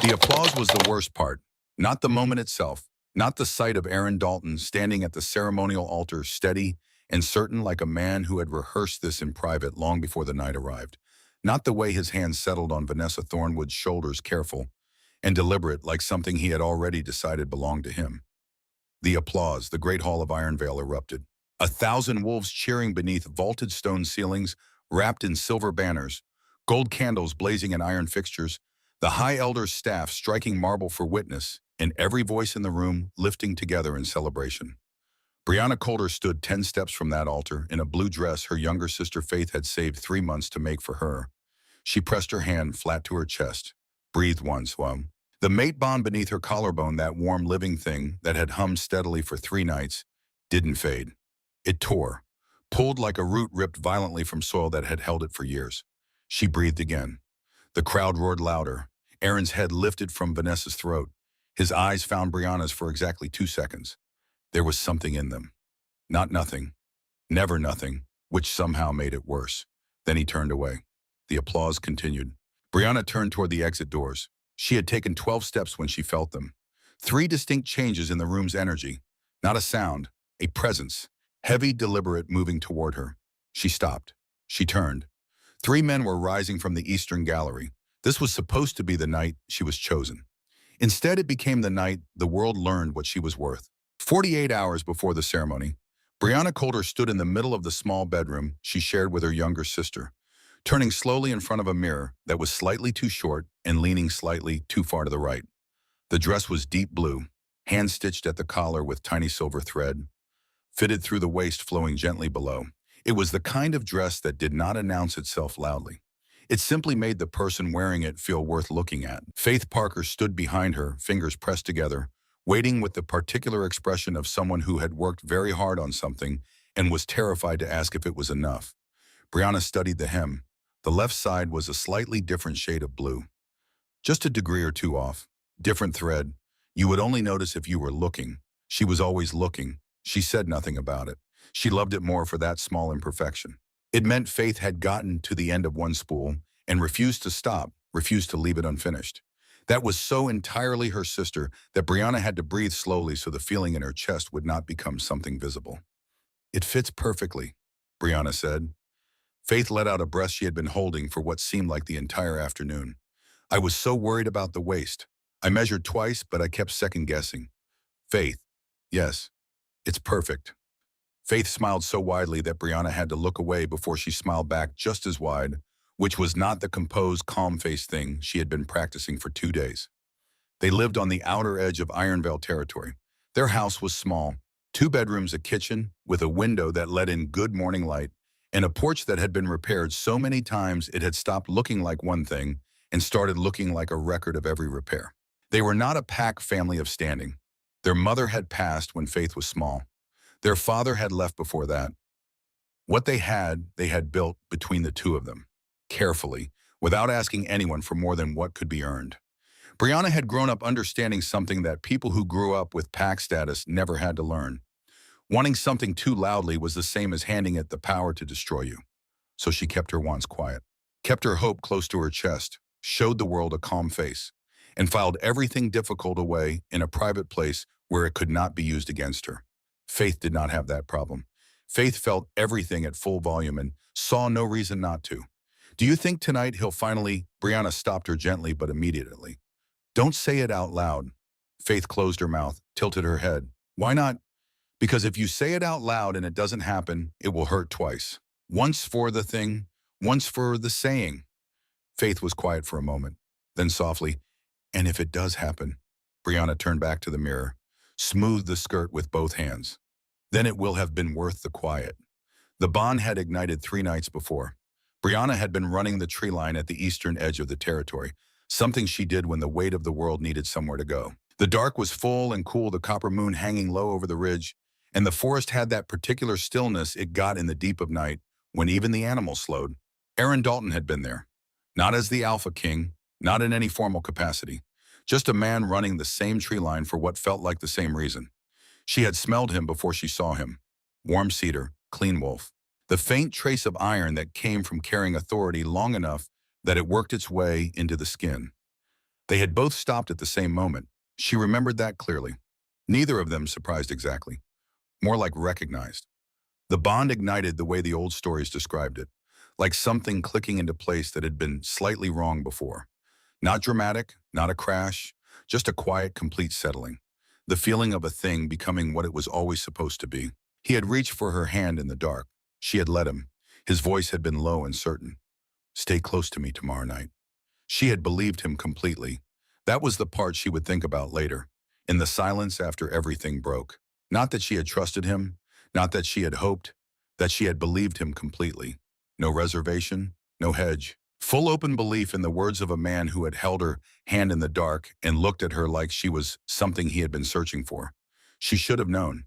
The applause was the worst part, not the moment itself, not the sight of Aaron Dalton standing at the ceremonial altar steady and certain like a man who had rehearsed this in private long before the night arrived, not the way his hands settled on Vanessa Thornwood's shoulders careful and deliberate like something he had already decided belonged to him. The applause, the great hall of Ironvale erupted. 1,000 wolves cheering beneath vaulted stone ceilings, wrapped in silver banners, gold candles blazing in iron fixtures, the High Elder's staff striking marble for witness, and every voice in the room lifting together in celebration. Brianna Coulter stood 10 steps from that altar in a blue dress her younger sister Faith had saved 3 months to make for her. She pressed her hand flat to her chest, breathed once, the mate bond beneath her collarbone, that warm living thing that had hummed steadily for 3 nights, didn't fade. It tore, pulled like a root ripped violently from soil that had held it for years. She breathed again. The crowd roared louder. Aaron's head lifted from Vanessa's throat. His eyes found Brianna's for exactly 2 seconds. There was something in them. Not nothing. Never nothing, which somehow made it worse. Then he turned away. The applause continued. Brianna turned toward the exit doors. She had taken 12 steps when she felt them. 3 distinct changes in the room's energy. Not a sound, a presence. Heavy, deliberate, moving toward her. She stopped. She turned. 3 men were rising from the eastern gallery. This was supposed to be the night she was chosen. Instead, it became the night the world learned what she was worth. 48 hours before the ceremony, Brianna Coulter stood in the middle of the small bedroom she shared with her younger sister, turning slowly in front of a mirror that was slightly too short and leaning slightly too far to the right. The dress was deep blue, hand-stitched at the collar with tiny silver thread, fitted through the waist flowing gently below. It was the kind of dress that did not announce itself loudly. It simply made the person wearing it feel worth looking at. Faith Parker stood behind her, fingers pressed together, waiting with the particular expression of someone who had worked very hard on something and was terrified to ask if it was enough. Brianna studied the hem. The left side was a slightly different shade of blue. Just a degree or two off. Different thread. You would only notice if you were looking. She was always looking. She said nothing about it. She loved it more for that small imperfection. It meant Faith had gotten to the end of one spool and refused to stop, refused to leave it unfinished. That was so entirely her sister that Brianna had to breathe slowly so the feeling in her chest would not become something visible. "It fits perfectly," Brianna said. Faith let out a breath she had been holding for what seemed like the entire afternoon. "I was so worried about the waist. I measured twice, but I kept second-guessing." "Faith, yes, it's perfect." Faith smiled so widely that Brianna had to look away before she smiled back just as wide, which was not the composed, calm-faced thing she had been practicing for 2 days. They lived on the outer edge of Ironvale territory. Their house was small, 2 bedrooms, a kitchen with a window that let in good morning light, and a porch that had been repaired so many times it had stopped looking like one thing and started looking like a record of every repair. They were not a pack family of standing. Their mother had passed when Faith was small. Their father had left before that. What they had built between the two of them, carefully, without asking anyone for more than what could be earned. Brianna had grown up understanding something that people who grew up with pack status never had to learn. Wanting something too loudly was the same as handing it the power to destroy you. So she kept her wants quiet, kept her hope close to her chest, showed the world a calm face, and filed everything difficult away in a private place where it could not be used against her. Faith did not have that problem. Faith felt everything at full volume and saw no reason not to. "Do you think tonight he'll finally—" Brianna stopped her gently but immediately. "Don't say it out loud." Faith closed her mouth, tilted her head. "Why not?" "Because if you say it out loud and it doesn't happen, it will hurt twice. Once for the thing, once for the saying." Faith was quiet for a moment. Then softly, "And if it does happen?" Brianna turned back to the mirror, smoothed the skirt with both hands. "Then it will have been worth the quiet." The bond had ignited 3 nights before. Brianna had been running the tree line at the eastern edge of the territory, something she did when the weight of the world needed somewhere to go. The dark was full and cool, the copper moon hanging low over the ridge, and the forest had that particular stillness it got in the deep of night when even the animals slowed. Aaron Dalton had been there, not as the Alpha King, not in any formal capacity, just a man running the same tree line for what felt like the same reason. She had smelled him before she saw him. Warm cedar, clean wolf. The faint trace of iron that came from carrying authority long enough that it worked its way into the skin. They had both stopped at the same moment. She remembered that clearly. Neither of them surprised exactly, more like recognized. The bond ignited the way the old stories described it, like something clicking into place that had been slightly wrong before. Not dramatic, not a crash, just a quiet, complete settling. The feeling of a thing becoming what it was always supposed to be. He had reached for her hand in the dark. She had let him. His voice had been low and certain. Stay close to me tomorrow night. She had believed him completely. That was the part she would think about later, in the silence after everything broke. Not that she had trusted him, not that she had hoped, that she had believed him completely. No reservation, no hedge. Full open belief in the words of a man who had held her hand in the dark and looked at her like she was something he had been searching for. She should have known.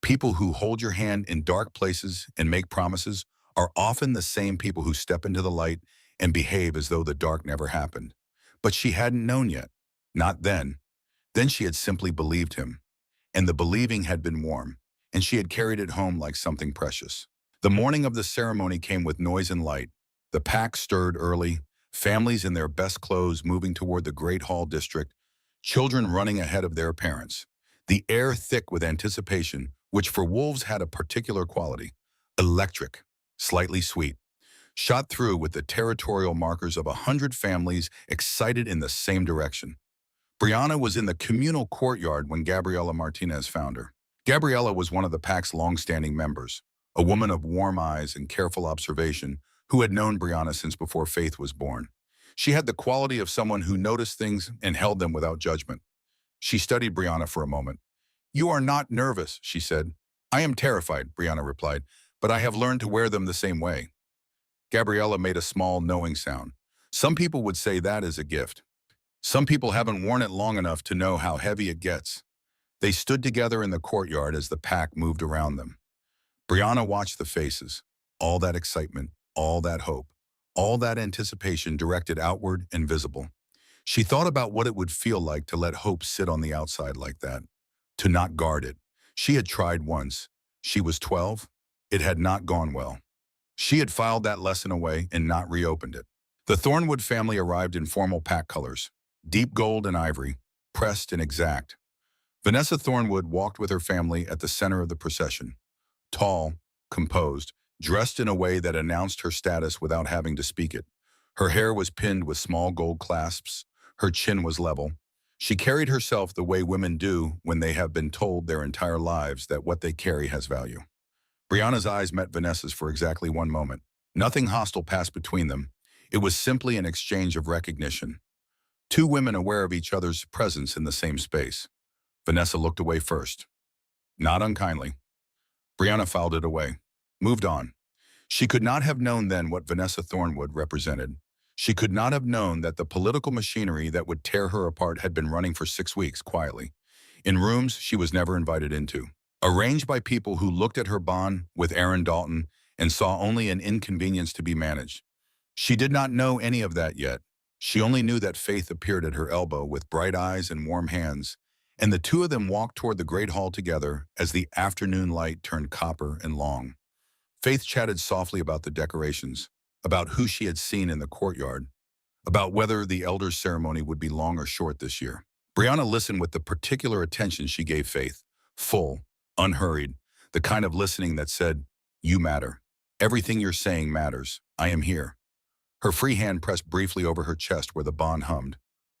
People who hold your hand in dark places and make promises are often the same people who step into the light and behave as though the dark never happened. But she hadn't known yet. Not then. Then she had simply believed him. And the believing had been warm, and she had carried it home like something precious. The morning of the ceremony came with noise and light. The pack stirred early, families in their best clothes moving toward the Great Hall district, children running ahead of their parents. The air thick with anticipation, which for wolves had a particular quality, electric, slightly sweet, shot through with the territorial markers of 100 families excited in the same direction. Brianna was in the communal courtyard when Gabriela Martinez found her. Gabriela was one of the pack's long-standing members, a woman of warm eyes and careful observation who had known Brianna since before Faith was born. She had the quality of someone who noticed things and held them without judgment. She studied Brianna for a moment. "You are not nervous," she said. "I am terrified," Brianna replied, "but I have learned to wear them the same way." Gabriella made a small, knowing sound. Some people would say that is a gift. Some people haven't worn it long enough to know how heavy it gets. They stood together in the courtyard as the pack moved around them. Brianna watched the faces, all that excitement, all that hope, all that anticipation directed outward and visible. She thought about what it would feel like to let hope sit on the outside like that, to not guard it. She had tried once. She was 12. It had not gone well. She had filed that lesson away and not reopened it. The Thornwood family arrived in formal pack colors, deep gold and ivory, pressed and exact. Vanessa Thornwood walked with her family at the center of the procession. Tall, composed, dressed in a way that announced her status without having to speak it. Her hair was pinned with small gold clasps. Her chin was level. She carried herself the way women do when they have been told their entire lives that what they carry has value. Brianna's eyes met Vanessa's for exactly one moment. Nothing hostile passed between them. It was simply an exchange of recognition. Two women aware of each other's presence in the same space. Vanessa looked away first. Not unkindly. Brianna filed it away. Moved on. She could not have known then what Vanessa Thornwood represented. She could not have known that the political machinery that would tear her apart had been running for 6 weeks quietly, in rooms she was never invited into, arranged by people who looked at her bond with Aaron Dalton and saw only an inconvenience to be managed. She did not know any of that yet. She only knew that Faith appeared at her elbow with bright eyes and warm hands, and the two of them walked toward the Great Hall together as the afternoon light turned copper and long. Faith chatted softly about the decorations, about who she had seen in the courtyard, about whether the elders' ceremony would be long or short this year. Brianna listened with the particular attention she gave Faith, full, unhurried, the kind of listening that said, "You matter. Everything you're saying matters. I am here." Her free hand pressed briefly over her chest where the bond hummed,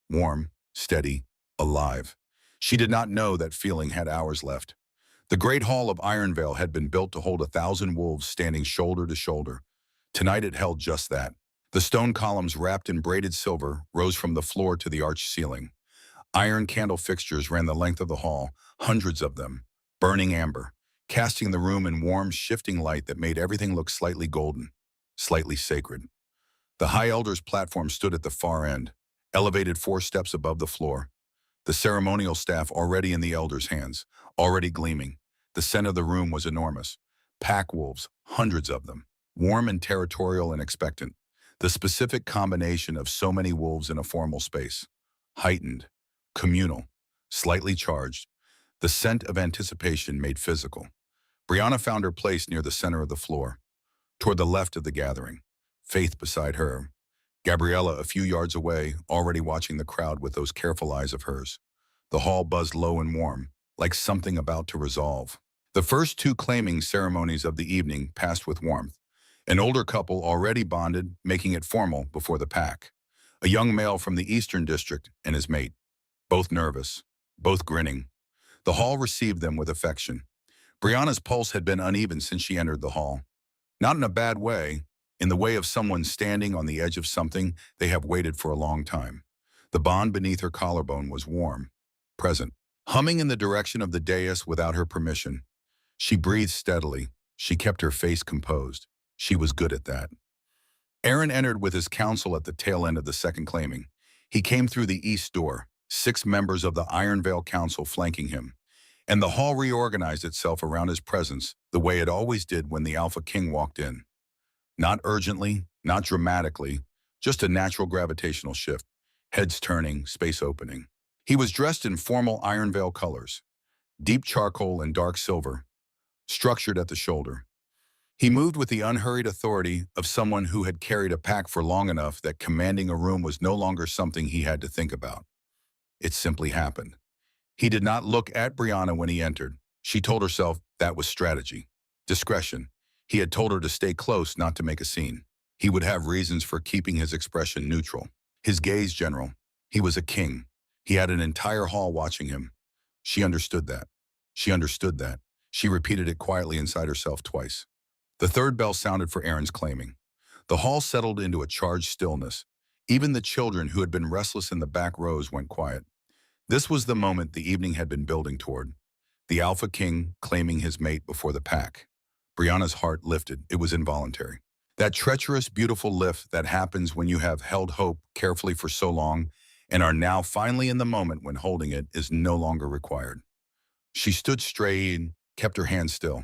warm, steady, alive. She did not know that feeling had hours left. The Great Hall of Ironvale had been built to hold 1,000 wolves standing shoulder to shoulder. Tonight it held just that. The stone columns wrapped in braided silver rose from the floor to the arched ceiling. Iron candle fixtures ran the length of the hall, hundreds of them, burning amber, casting the room in warm, shifting light that made everything look slightly golden, slightly sacred. The High Elder's platform stood at the far end, elevated 4 steps above the floor. The ceremonial staff already in the Elder's hands, already gleaming. The scent of the room was enormous. Pack wolves, hundreds of them, warm and territorial and expectant. The specific combination of so many wolves in a formal space. Heightened, communal, slightly charged. The scent of anticipation made physical. Brianna found her place near the center of the floor, toward the left of the gathering, Faith beside her, Gabriella, a few yards away, already watching the crowd with those careful eyes of hers. The hall buzzed low and warm, like something about to resolve. The first two claiming ceremonies of the evening passed with warmth. An older couple already bonded, making it formal before the pack. A young male from the Eastern District and his mate, both nervous, both grinning. The hall received them with affection. Brianna's pulse had been uneven since she entered the hall. Not in a bad way, in the way of someone standing on the edge of something they have waited for a long time. The bond beneath her collarbone was warm, present, humming in the direction of the dais without her permission. She breathed steadily. She kept her face composed. She was good at that. Aaron entered with his counsel at the tail end of the second claiming. He came through the east door, 6 members of the Iron Veil Council flanking him. And the hall reorganized itself around his presence the way it always did when the Alpha King walked in. Not urgently, not dramatically, just a natural gravitational shift. Heads turning, space opening. He was dressed in formal Iron Veil colors, deep charcoal and dark silver, structured at the shoulder. He moved with the unhurried authority of someone who had carried a pack for long enough that commanding a room was no longer something he had to think about. It simply happened. He did not look at Brianna when he entered. She told herself that was strategy, discretion. He had told her to stay close, not to make a scene. He would have reasons for keeping his expression neutral. His gaze general. He was a king. He had an entire hall watching him. She understood that. She understood that. She repeated it quietly inside herself twice. The third bell sounded for Aaron's claiming. The hall settled into a charged stillness. Even the children who had been restless in the back rows went quiet. This was the moment the evening had been building toward. The Alpha King claiming his mate before the pack. Brianna's heart lifted. It was involuntary. That treacherous, beautiful lift that happens when you have held hope carefully for so long and are now finally in the moment when holding it is no longer required. She stood straight and kept her hand still.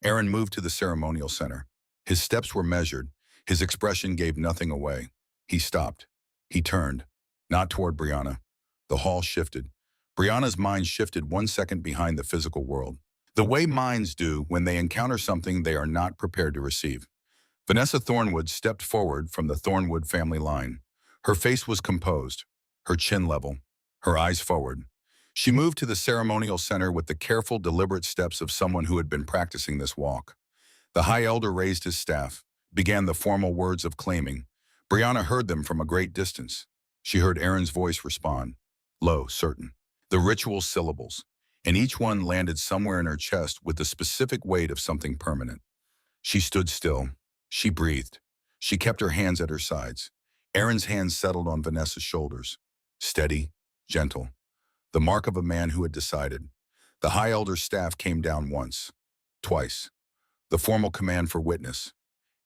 Aaron moved to the ceremonial center. His steps were measured. His expression gave nothing away. He stopped. He turned, not toward Brianna. The hall shifted. Brianna's mind shifted 1 second behind the physical world. The way minds do when they encounter something they are not prepared to receive. Vanessa Thornwood stepped forward from the Thornwood family line. Her face was composed, her chin level, her eyes forward. She moved to the ceremonial center with the careful, deliberate steps of someone who had been practicing this walk. The High Elder raised his staff, began the formal words of claiming. Brianna heard them from a great distance. She heard Aaron's voice respond, low, certain. The ritual syllables, and each one landed somewhere in her chest with the specific weight of something permanent. She stood still. She breathed. She kept her hands at her sides. Aaron's hands settled on Vanessa's shoulders. Steady, gentle. The mark of a man who had decided. The High Elder's staff came down once, twice. The formal command for witness.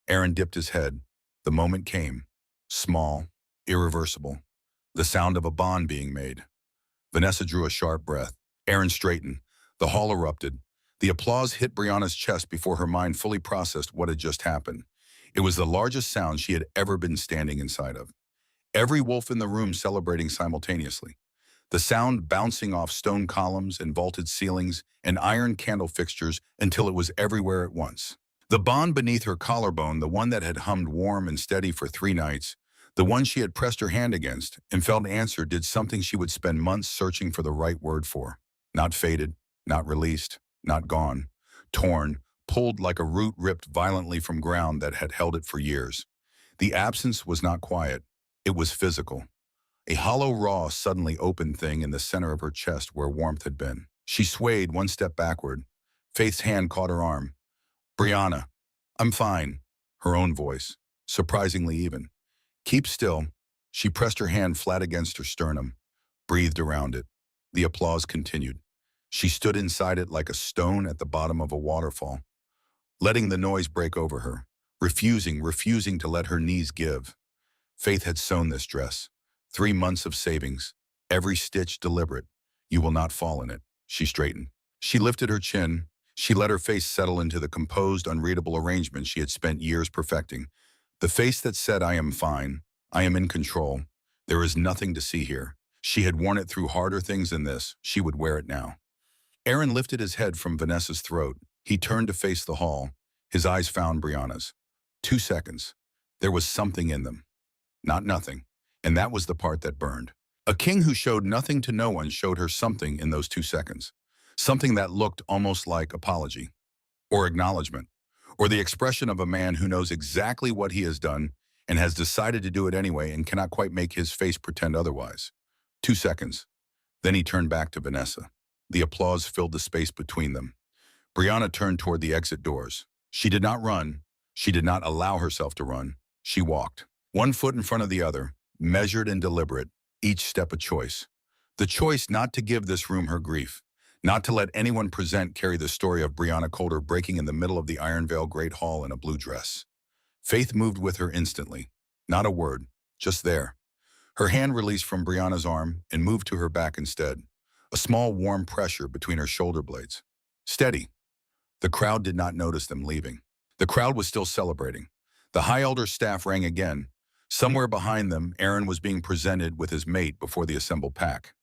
Aaron dipped his head. The moment came. Small, irreversible. The sound of a bond being made. Vanessa drew a sharp breath. Aaron straightened. The hall erupted. The applause hit Brianna's chest before her mind fully processed what had just happened. It was the largest sound she had ever been standing inside of. Every wolf in the room celebrating simultaneously. The sound bouncing off stone columns and vaulted ceilings and iron candle fixtures until it was everywhere at once. The bond beneath her collarbone, the one that had hummed warm and steady for 3 nights, the one she had pressed her hand against and felt answer, did something she would spend months searching for the right word for. Not faded, not released, not gone. Torn, pulled like a root ripped violently from ground that had held it for years. The absence was not quiet. It was physical. A hollow, raw, suddenly open thing in the center of her chest where warmth had been. She swayed 1 step backward. Faith's hand caught her arm. Brianna, I'm fine. Her own voice, surprisingly even. Keep still. She pressed her hand flat against her sternum, breathed around it. The applause continued. She stood inside it like a stone at the bottom of a waterfall, letting the noise break over her, refusing to let her knees give. Faith had sewn this dress. 3 months of savings, every stitch deliberate. You will not fall in it. She straightened. She lifted her chin. She let her face settle into the composed, unreadable arrangement she had spent years perfecting. The face that said, I am fine. I am in control. There is nothing to see here. She had worn it through harder things than this. She would wear it now. Aaron lifted his head from Vanessa's throat. He turned to face the hall. His eyes found Brianna's. 2 seconds. There was something in them. not nothing. And that was the part that burned. A king who showed nothing to no one showed her something in those 2 seconds. Something that looked almost like apology, or acknowledgement, or the expression of a man who knows exactly what he has done and has decided to do it anyway and cannot quite make his face pretend otherwise. 2 seconds. Then he turned back to Vanessa. The applause filled the space between them. Brianna turned toward the exit doors. She did not run. She did not allow herself to run. She walked, one foot in front of the other, measured and deliberate, each step a choice. The choice not to give this room her grief, not to let anyone present carry the story of Brianna Coulter breaking in the middle of the Ironvale Great Hall in a blue dress. Faith moved with her instantly. Not a word, just there. Her hand released from Brianna's arm and moved to her back instead, a small warm pressure between her shoulder blades. Steady. The crowd did not notice them leaving. The crowd was still celebrating. The High Elder's staff rang again. Somewhere behind them, Aaron was being presented with his mate before the assembled pack.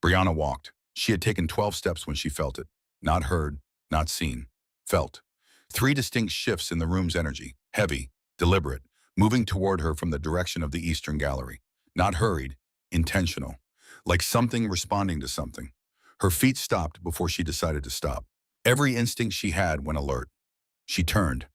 Brianna walked. She had taken 12 steps when she felt it. Not heard, not seen. Felt. 3 distinct shifts in the room's energy. Heavy, deliberate, moving toward her from the direction of the Eastern Gallery. Not hurried, intentional. Like something responding to something. Her feet stopped before she decided to stop. Every instinct she had went alert. She turned.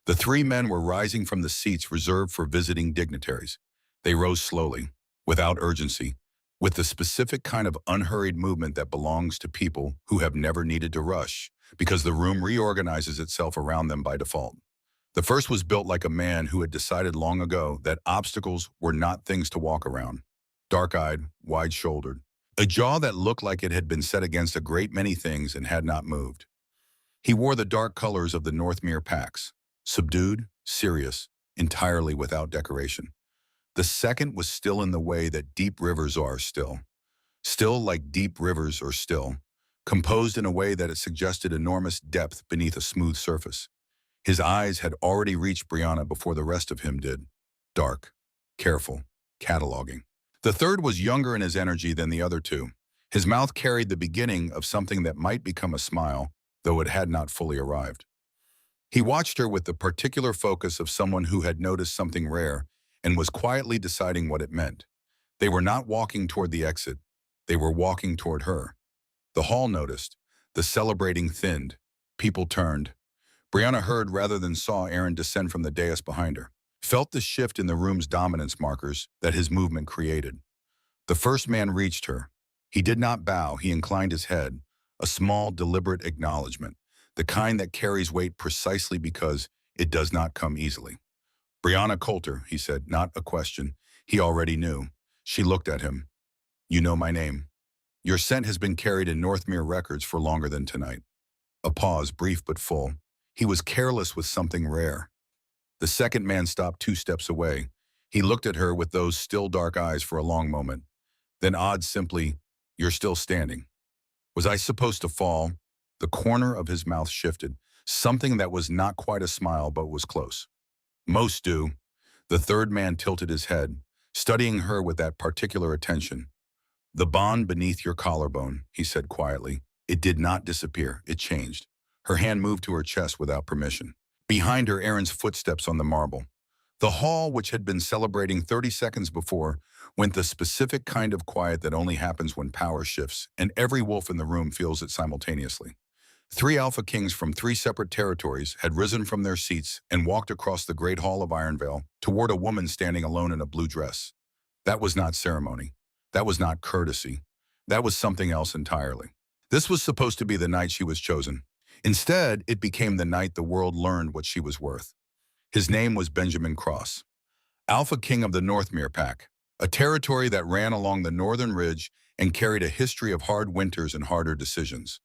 The 3 men were rising from the seats reserved for visiting dignitaries. They rose slowly, without urgency, with the specific kind of unhurried movement that belongs to people who have never needed to rush, because the room reorganizes itself around them by default. The first was built like a man who had decided long ago that obstacles were not things to walk around. Dark-eyed, wide-shouldered, a jaw that looked like it had been set against a great many things and had not moved. He wore the dark colors of the Northmere packs, subdued, serious, entirely without decoration. The second was still in the way that deep rivers are still. Still like deep rivers are still, composed in a way that it suggested enormous depth beneath a smooth surface. His eyes had already reached Brianna before the rest of him did. Dark, careful, cataloging. The third was younger in his energy than the other 2. His mouth carried the beginning of something that might become a smile, though it had not fully arrived. He watched her with the particular focus of someone who had noticed something rare and was quietly deciding what it meant. They were not walking toward the exit. They were walking toward her. The hall noticed. The celebrating thinned. People turned. Brianna heard rather than saw Aaron descend from the dais behind her, felt the shift in the room's dominance markers that his movement created. The first man reached her. He did not bow, he inclined his head, a small, deliberate acknowledgement, the kind that carries weight precisely because it does not come easily. Brianna Coulter, he said, not a question. He already knew. She looked at him. You know my name. Your scent has been carried in Northmere records for longer than tonight. A pause, brief but full. He was careless with something rare. The second man stopped 2 steps away. He looked at her with those still dark eyes for a long moment. Then odd simply, you're still standing. Was I supposed to fall? The corner of his mouth shifted, something that was not quite a smile but was close. Most do. The third man tilted his head, studying her with that particular attention. The bond beneath your collarbone, he said quietly. It did not disappear, it changed. Her hand moved to her chest without permission. Behind her, Aaron's footsteps on the marble. The hall, which had been celebrating 30 seconds before, went the specific kind of quiet that only happens when power shifts, and every wolf in the room feels it simultaneously. 3 Alpha Kings from 3 separate territories had risen from their seats and walked across the Great Hall of Ironvale toward a woman standing alone in a blue dress. That was not ceremony. That was not courtesy. That was something else entirely. This was supposed to be the night she was chosen. Instead, it became the night the world learned what she was worth. His name was Benjamin Cross, Alpha King of the Northmere Pack, a territory that ran along the northern ridge and carried a history of hard winters and harder decisions.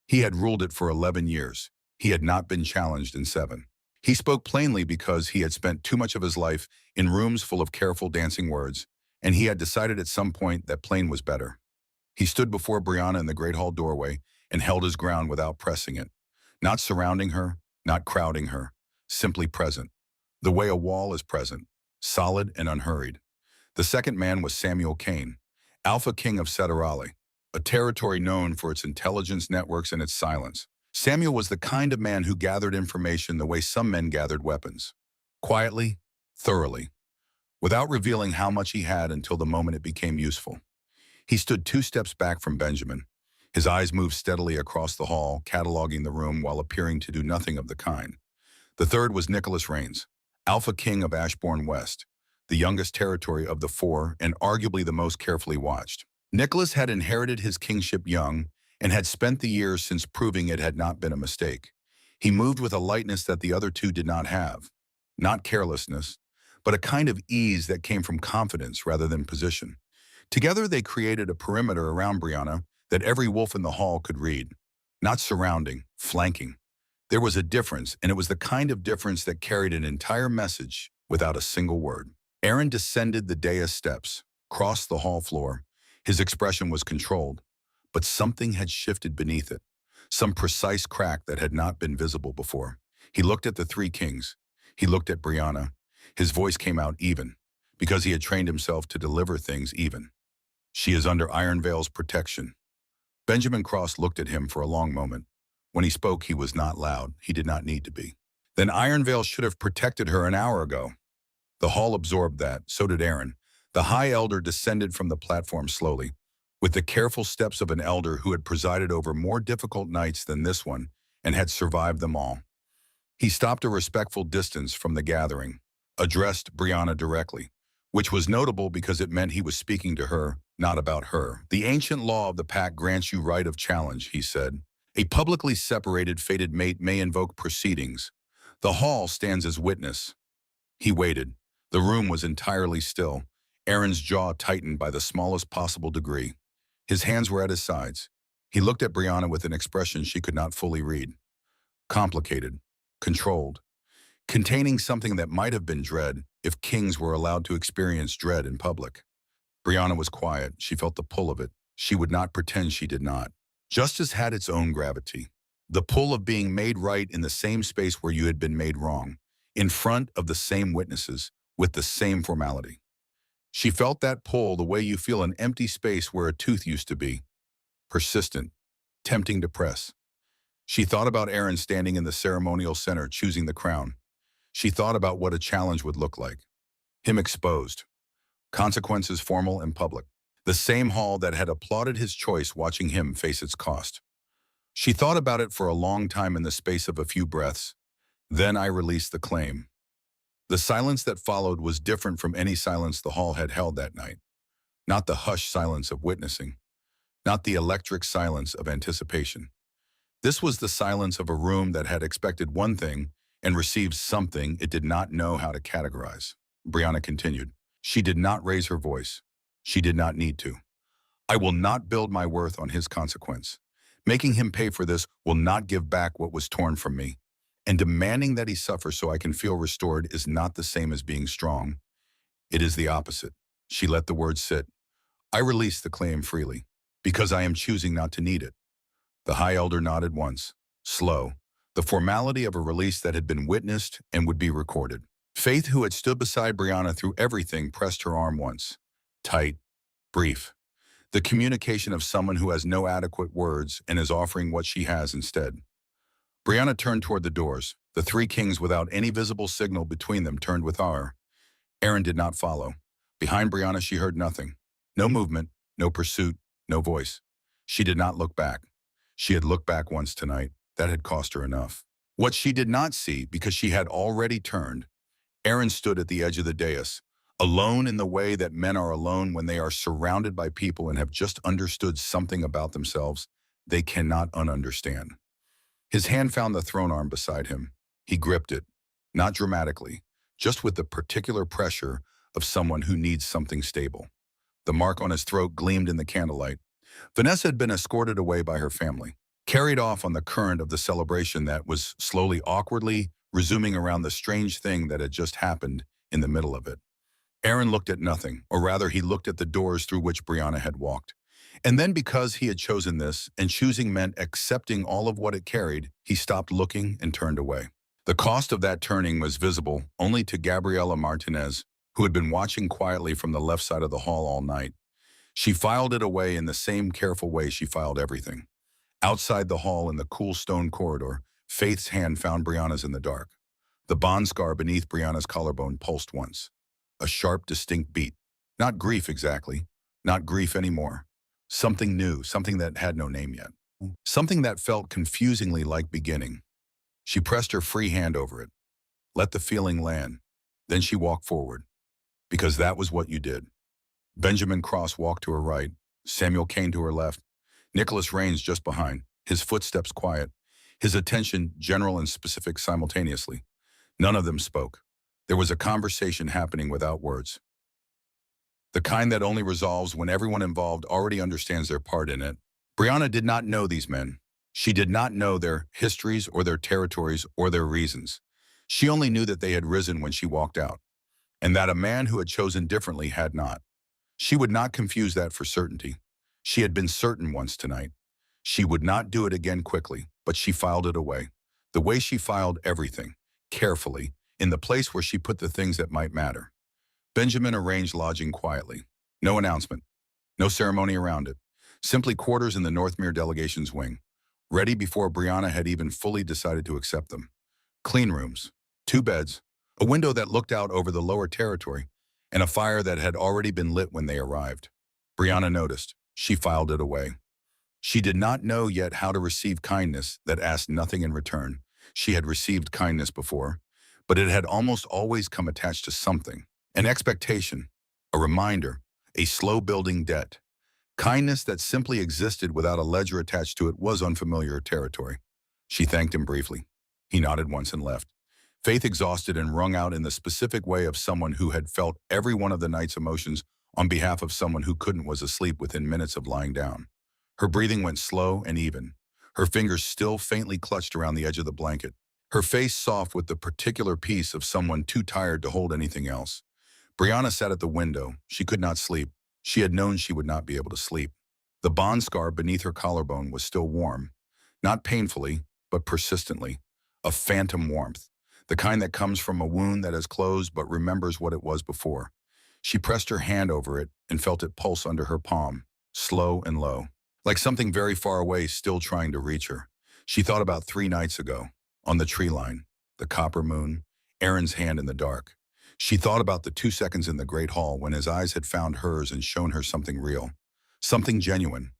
He had ruled it for 11 years. He had not been challenged in 7. He spoke plainly because he had spent too much of his life in rooms full of careful dancing words, and he had decided at some point that plain was better. He stood before Brianna in the Great Hall doorway and held his ground without pressing it, not surrounding her, not crowding her, simply present, the way a wall is present, solid and unhurried. The second man was Samuel Kane, Alpha King of Setarali, a territory known for its intelligence networks and its silence. Samuel was the kind of man who gathered information the way some men gathered weapons. Quietly, thoroughly. without revealing how much he had until the moment it became useful. He stood 2 steps back from Benjamin. His eyes moved steadily across the hall, cataloging the room while appearing to do nothing of the kind. The third was Nicholas Rains, Alpha King of Ashbourne West, the youngest territory of the four and arguably the most carefully watched. Nicholas had inherited his kingship young and had spent the years since proving it had not been a mistake. He moved with a lightness that the other two did not have. Not carelessness, but a kind of ease that came from confidence rather than position. Together they created a perimeter around Brianna that every wolf in the hall could read. Not surrounding, flanking. There was a difference, and it was the kind of difference that carried an entire message without a single word. Aaron descended the dais steps, crossed the hall floor. His expression was controlled, but something had shifted beneath it, some precise crack that had not been visible before. He looked at the three kings. He looked at Brianna. His voice came out even, because he had trained himself to deliver things even. She is under Iron Veil's protection. Benjamin Cross looked at him for a long moment. When he spoke, he was not loud. He did not need to be. Then Iron Veil should have protected her an hour ago. The hall absorbed that, so did Aaron. The High Elder descended from the platform slowly, with the careful steps of an elder who had presided over more difficult nights than this one and had survived them all. He stopped a respectful distance from the gathering, addressed Brianna directly, which was notable because it meant he was speaking to her, not about her. The ancient law of the pack grants you right of challenge, he said. A publicly separated fated mate may invoke proceedings. The hall stands as witness. He waited. The room was entirely still. Aaron's jaw tightened by the smallest possible degree. His hands were at his sides. He looked at Brianna with an expression she could not fully read. Complicated, controlled, containing something that might have been dread if kings were allowed to experience dread in public. Brianna was quiet. She felt the pull of it. She would not pretend she did not. Justice had its own gravity. The pull of being made right in the same space where you had been made wrong, in front of the same witnesses, with the same formality. She felt that pull the way you feel an empty space where a tooth used to be. Persistent, tempting to press. She thought about Aaron standing in the ceremonial center choosing the crown. She thought about what a challenge would look like. Him exposed. Consequences formal and public. The same hall that had applauded his choice watching him face its cost. She thought about it for a long time in the space of a few breaths. Then I released the claim. The silence that followed was different from any silence the hall had held that night. Not the hushed silence of witnessing. Not the electric silence of anticipation. This was the silence of a room that had expected one thing and received something it did not know how to categorize. Brianna continued. She did not raise her voice. She did not need to. I will not build my worth on his consequence. Making him pay for this will not give back what was torn from me. And demanding that he suffer so I can feel restored is not the same as being strong. It is the opposite. She let the words sit. I release the claim freely, because I am choosing not to need it. The High Elder nodded once, slow, the formality of a release that had been witnessed and would be recorded. Faith, who had stood beside Brianna through everything, pressed her arm once. Tight, brief. The communication of someone who has no adequate words and is offering what she has instead. Brianna turned toward the doors. The three kings, without any visible signal between them, turned with her. Aaron did not follow. Behind Brianna she heard nothing. No movement, no pursuit, no voice. She did not look back. She had looked back once tonight. That had cost her enough. What she did not see, because she had already turned, Aaron stood at the edge of the dais, alone in the way that men are alone when they are surrounded by people and have just understood something about themselves they cannot ununderstand. His hand found the throne arm beside him. He gripped it, not dramatically, just with the particular pressure of someone who needs something stable. The mark on his throat gleamed in the candlelight. Vanessa had been escorted away by her family, carried off on the current of the celebration that was slowly, awkwardly resuming around the strange thing that had just happened in the middle of it. Aaron looked at nothing, or rather he looked at the doors through which Brianna had walked. And then, because he had chosen this, and choosing meant accepting all of what it carried, he stopped looking and turned away. The cost of that turning was visible only to Gabriela Martinez, who had been watching quietly from the left side of the hall all night. She filed it away in the same careful way she filed everything. Outside the hall in the cool stone corridor, Faith's hand found Brianna's in the dark. The bond scar beneath Brianna's collarbone pulsed once. A sharp, distinct beat. Not grief exactly. Not grief anymore. Something new, something that had no name yet. Something that felt confusingly like beginning. She pressed her free hand over it. Let the feeling land. Then she walked forward. Because that was what you did. Benjamin Cross walked to her right. Samuel Kane to her left. Nicholas Rains just behind. His footsteps quiet. His attention general and specific simultaneously. None of them spoke. There was a conversation happening without words. The kind that only resolves when everyone involved already understands their part in it. Brianna did not know these men. She did not know their histories or their territories or their reasons. She only knew that they had risen when she walked out, and that a man who had chosen differently had not. She would not confuse that for certainty. She had been certain once tonight. She would not do it again quickly, but she filed it away. The way she filed everything, carefully, in the place where she put the things that might matter. Benjamin arranged lodging quietly. No announcement. No ceremony around it. Simply quarters in the Northmere delegation's wing. Ready before Brianna had even fully decided to accept them. Clean rooms. 2 beds. A window that looked out over the lower territory. And a fire that had already been lit when they arrived. Brianna noticed. She filed it away. She did not know yet how to receive kindness that asked nothing in return. She had received kindness before, but it had almost always come attached to something. An expectation, a reminder, a slow-building debt. Kindness that simply existed without a ledger attached to it was unfamiliar territory. She thanked him briefly. He nodded once and left. Faith exhausted and wrung out in the specific way of someone who had felt every one of the night's emotions on behalf of someone who couldn't was asleep within minutes of lying down. Her breathing went slow and even. Her fingers still faintly clutched around the edge of the blanket. Her face soft with the particular peace of someone too tired to hold anything else. Brianna sat at the window. She could not sleep. She had known she would not be able to sleep. The bond scar beneath her collarbone was still warm. Not painfully, but persistently. A phantom warmth. The kind that comes from a wound that has closed but remembers what it was before. She pressed her hand over it and felt it pulse under her palm, slow and low. Like something very far away still trying to reach her. She thought about 3 nights ago, on the tree line, the copper moon, Aaron's hand in the dark. She thought about the 2 seconds in the Great Hall when his eyes had found hers and shown her something real, something genuine,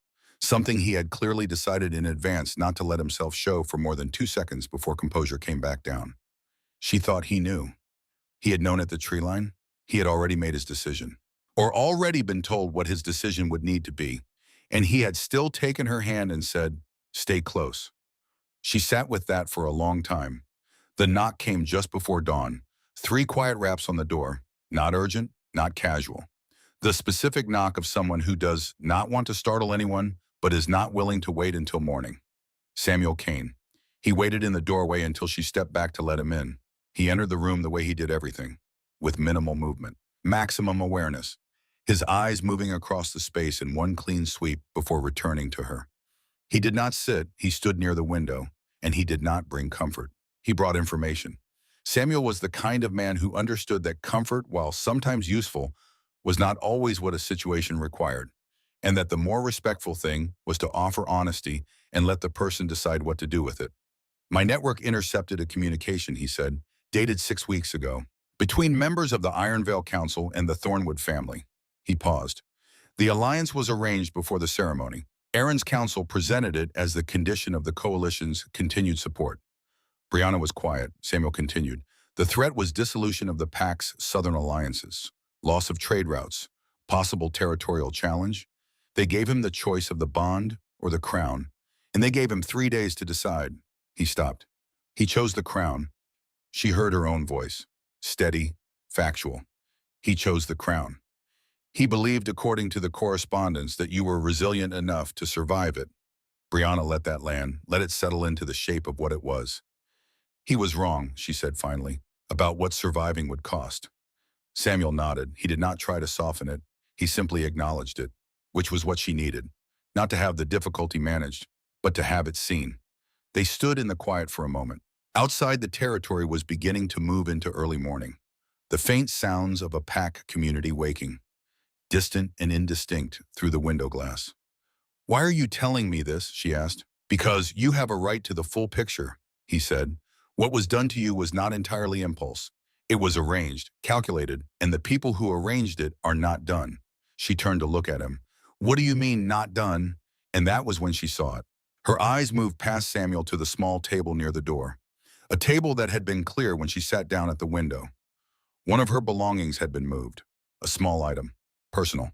something he had clearly decided in advance not to let himself show for more than 2 seconds before composure came back down. She thought he knew. He had known at the tree line. He had already made his decision, or already been told what his decision would need to be, and he had still taken her hand and said, "Stay close." She sat with that for a long time. The knock came just before dawn. 3 quiet raps on the door, not urgent, not casual. The specific knock of someone who does not want to startle anyone, but is not willing to wait until morning. Samuel Kane. He waited in the doorway until she stepped back to let him in. He entered the room the way he did everything, with minimal movement, maximum awareness, his eyes moving across the space in one clean sweep before returning to her. He did not sit, he stood near the window, and he did not bring comfort. He brought information. Samuel was the kind of man who understood that comfort, while sometimes useful, was not always what a situation required, and that the more respectful thing was to offer honesty and let the person decide what to do with it. My network intercepted a communication, he said, dated 6 weeks ago, between members of the Ironvale Council and the Thornwood family. He paused. The alliance was arranged before the ceremony. Aaron's council presented it as the condition of the coalition's continued support. Brianna was quiet. Samuel continued. The threat was dissolution of the PAC's southern alliances, loss of trade routes, possible territorial challenge. They gave him the choice of the bond or the crown, and they gave him 3 days to decide. He stopped. He chose the crown. She heard her own voice, steady, factual. He chose the crown. He believed, according to the correspondence, that you were resilient enough to survive it. Brianna let that land, let it settle into the shape of what it was. He was wrong, she said finally, about what surviving would cost. Samuel nodded. He did not try to soften it. He simply acknowledged it, which was what she needed. Not to have the difficulty managed, but to have it seen. They stood in the quiet for a moment. Outside, the territory was beginning to move into early morning. The faint sounds of a pack community waking, distant and indistinct through the window glass. Why are you telling me this? She asked. Because you have a right to the full picture, he said. What was done to you was not entirely impulse. It was arranged, calculated, and the people who arranged it are not done. She turned to look at him. What do you mean, not done? And that was when she saw it. Her eyes moved past Samuel to the small table near the door. A table that had been clear when she sat down at the window. One of her belongings had been moved. A small item, personal,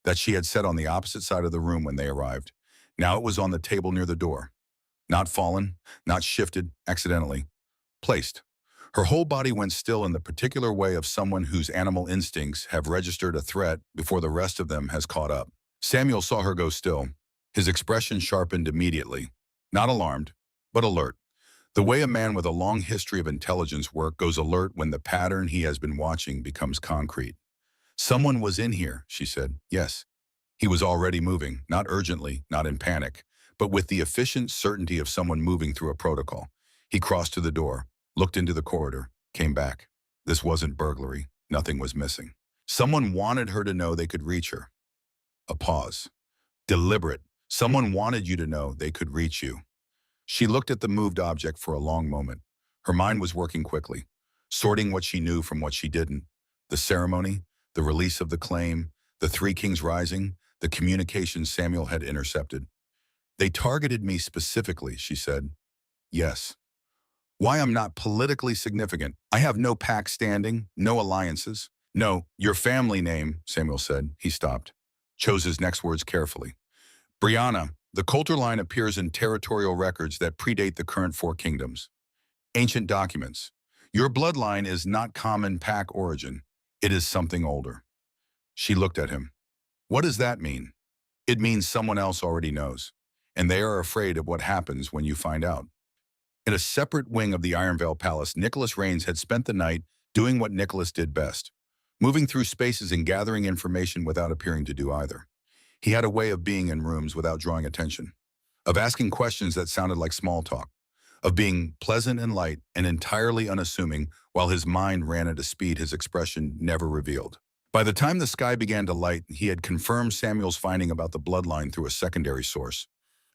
that she had set on the opposite side of the room when they arrived. Now it was on the table near the door. Not fallen, not shifted, accidentally. Placed. Her whole body went still in the particular way of someone whose animal instincts have registered a threat before the rest of them has caught up. Samuel saw her go still. His expression sharpened immediately. Not alarmed, but alert. The way a man with a long history of intelligence work goes alert when the pattern he has been watching becomes concrete. Someone was in here, she said. Yes. He was already moving, not urgently, not in panic, but with the efficient certainty of someone moving through a protocol. He crossed to the door, looked into the corridor, came back. This wasn't burglary. Nothing was missing. Someone wanted her to know they could reach her. A pause. Deliberate. Someone wanted you to know they could reach you. She looked at the moved object for a long moment. Her mind was working quickly, sorting what she knew from what she didn't. The ceremony, the release of the claim, the Three Kings Rising, the communications Samuel had intercepted. They targeted me specifically, she said. Yes. Why I'm not politically significant. I have no pack standing, no alliances. No, your family name, Samuel said. He stopped, chose his next words carefully. Brianna, the Coulter line appears in territorial records that predate the current four kingdoms. Ancient documents. Your bloodline is not common pack origin. It is something older. She looked at him. What does that mean? It means someone else already knows, and they are afraid of what happens when you find out. In a separate wing of the Ironvale Palace, Nicholas Rains had spent the night doing what Nicholas did best, moving through spaces and gathering information without appearing to do either. He had a way of being in rooms without drawing attention, of asking questions that sounded like small talk, of being pleasant and light and entirely unassuming while his mind ran at a speed his expression never revealed. By the time the sky began to light, he had confirmed Samuel's finding about the bloodline through a secondary source,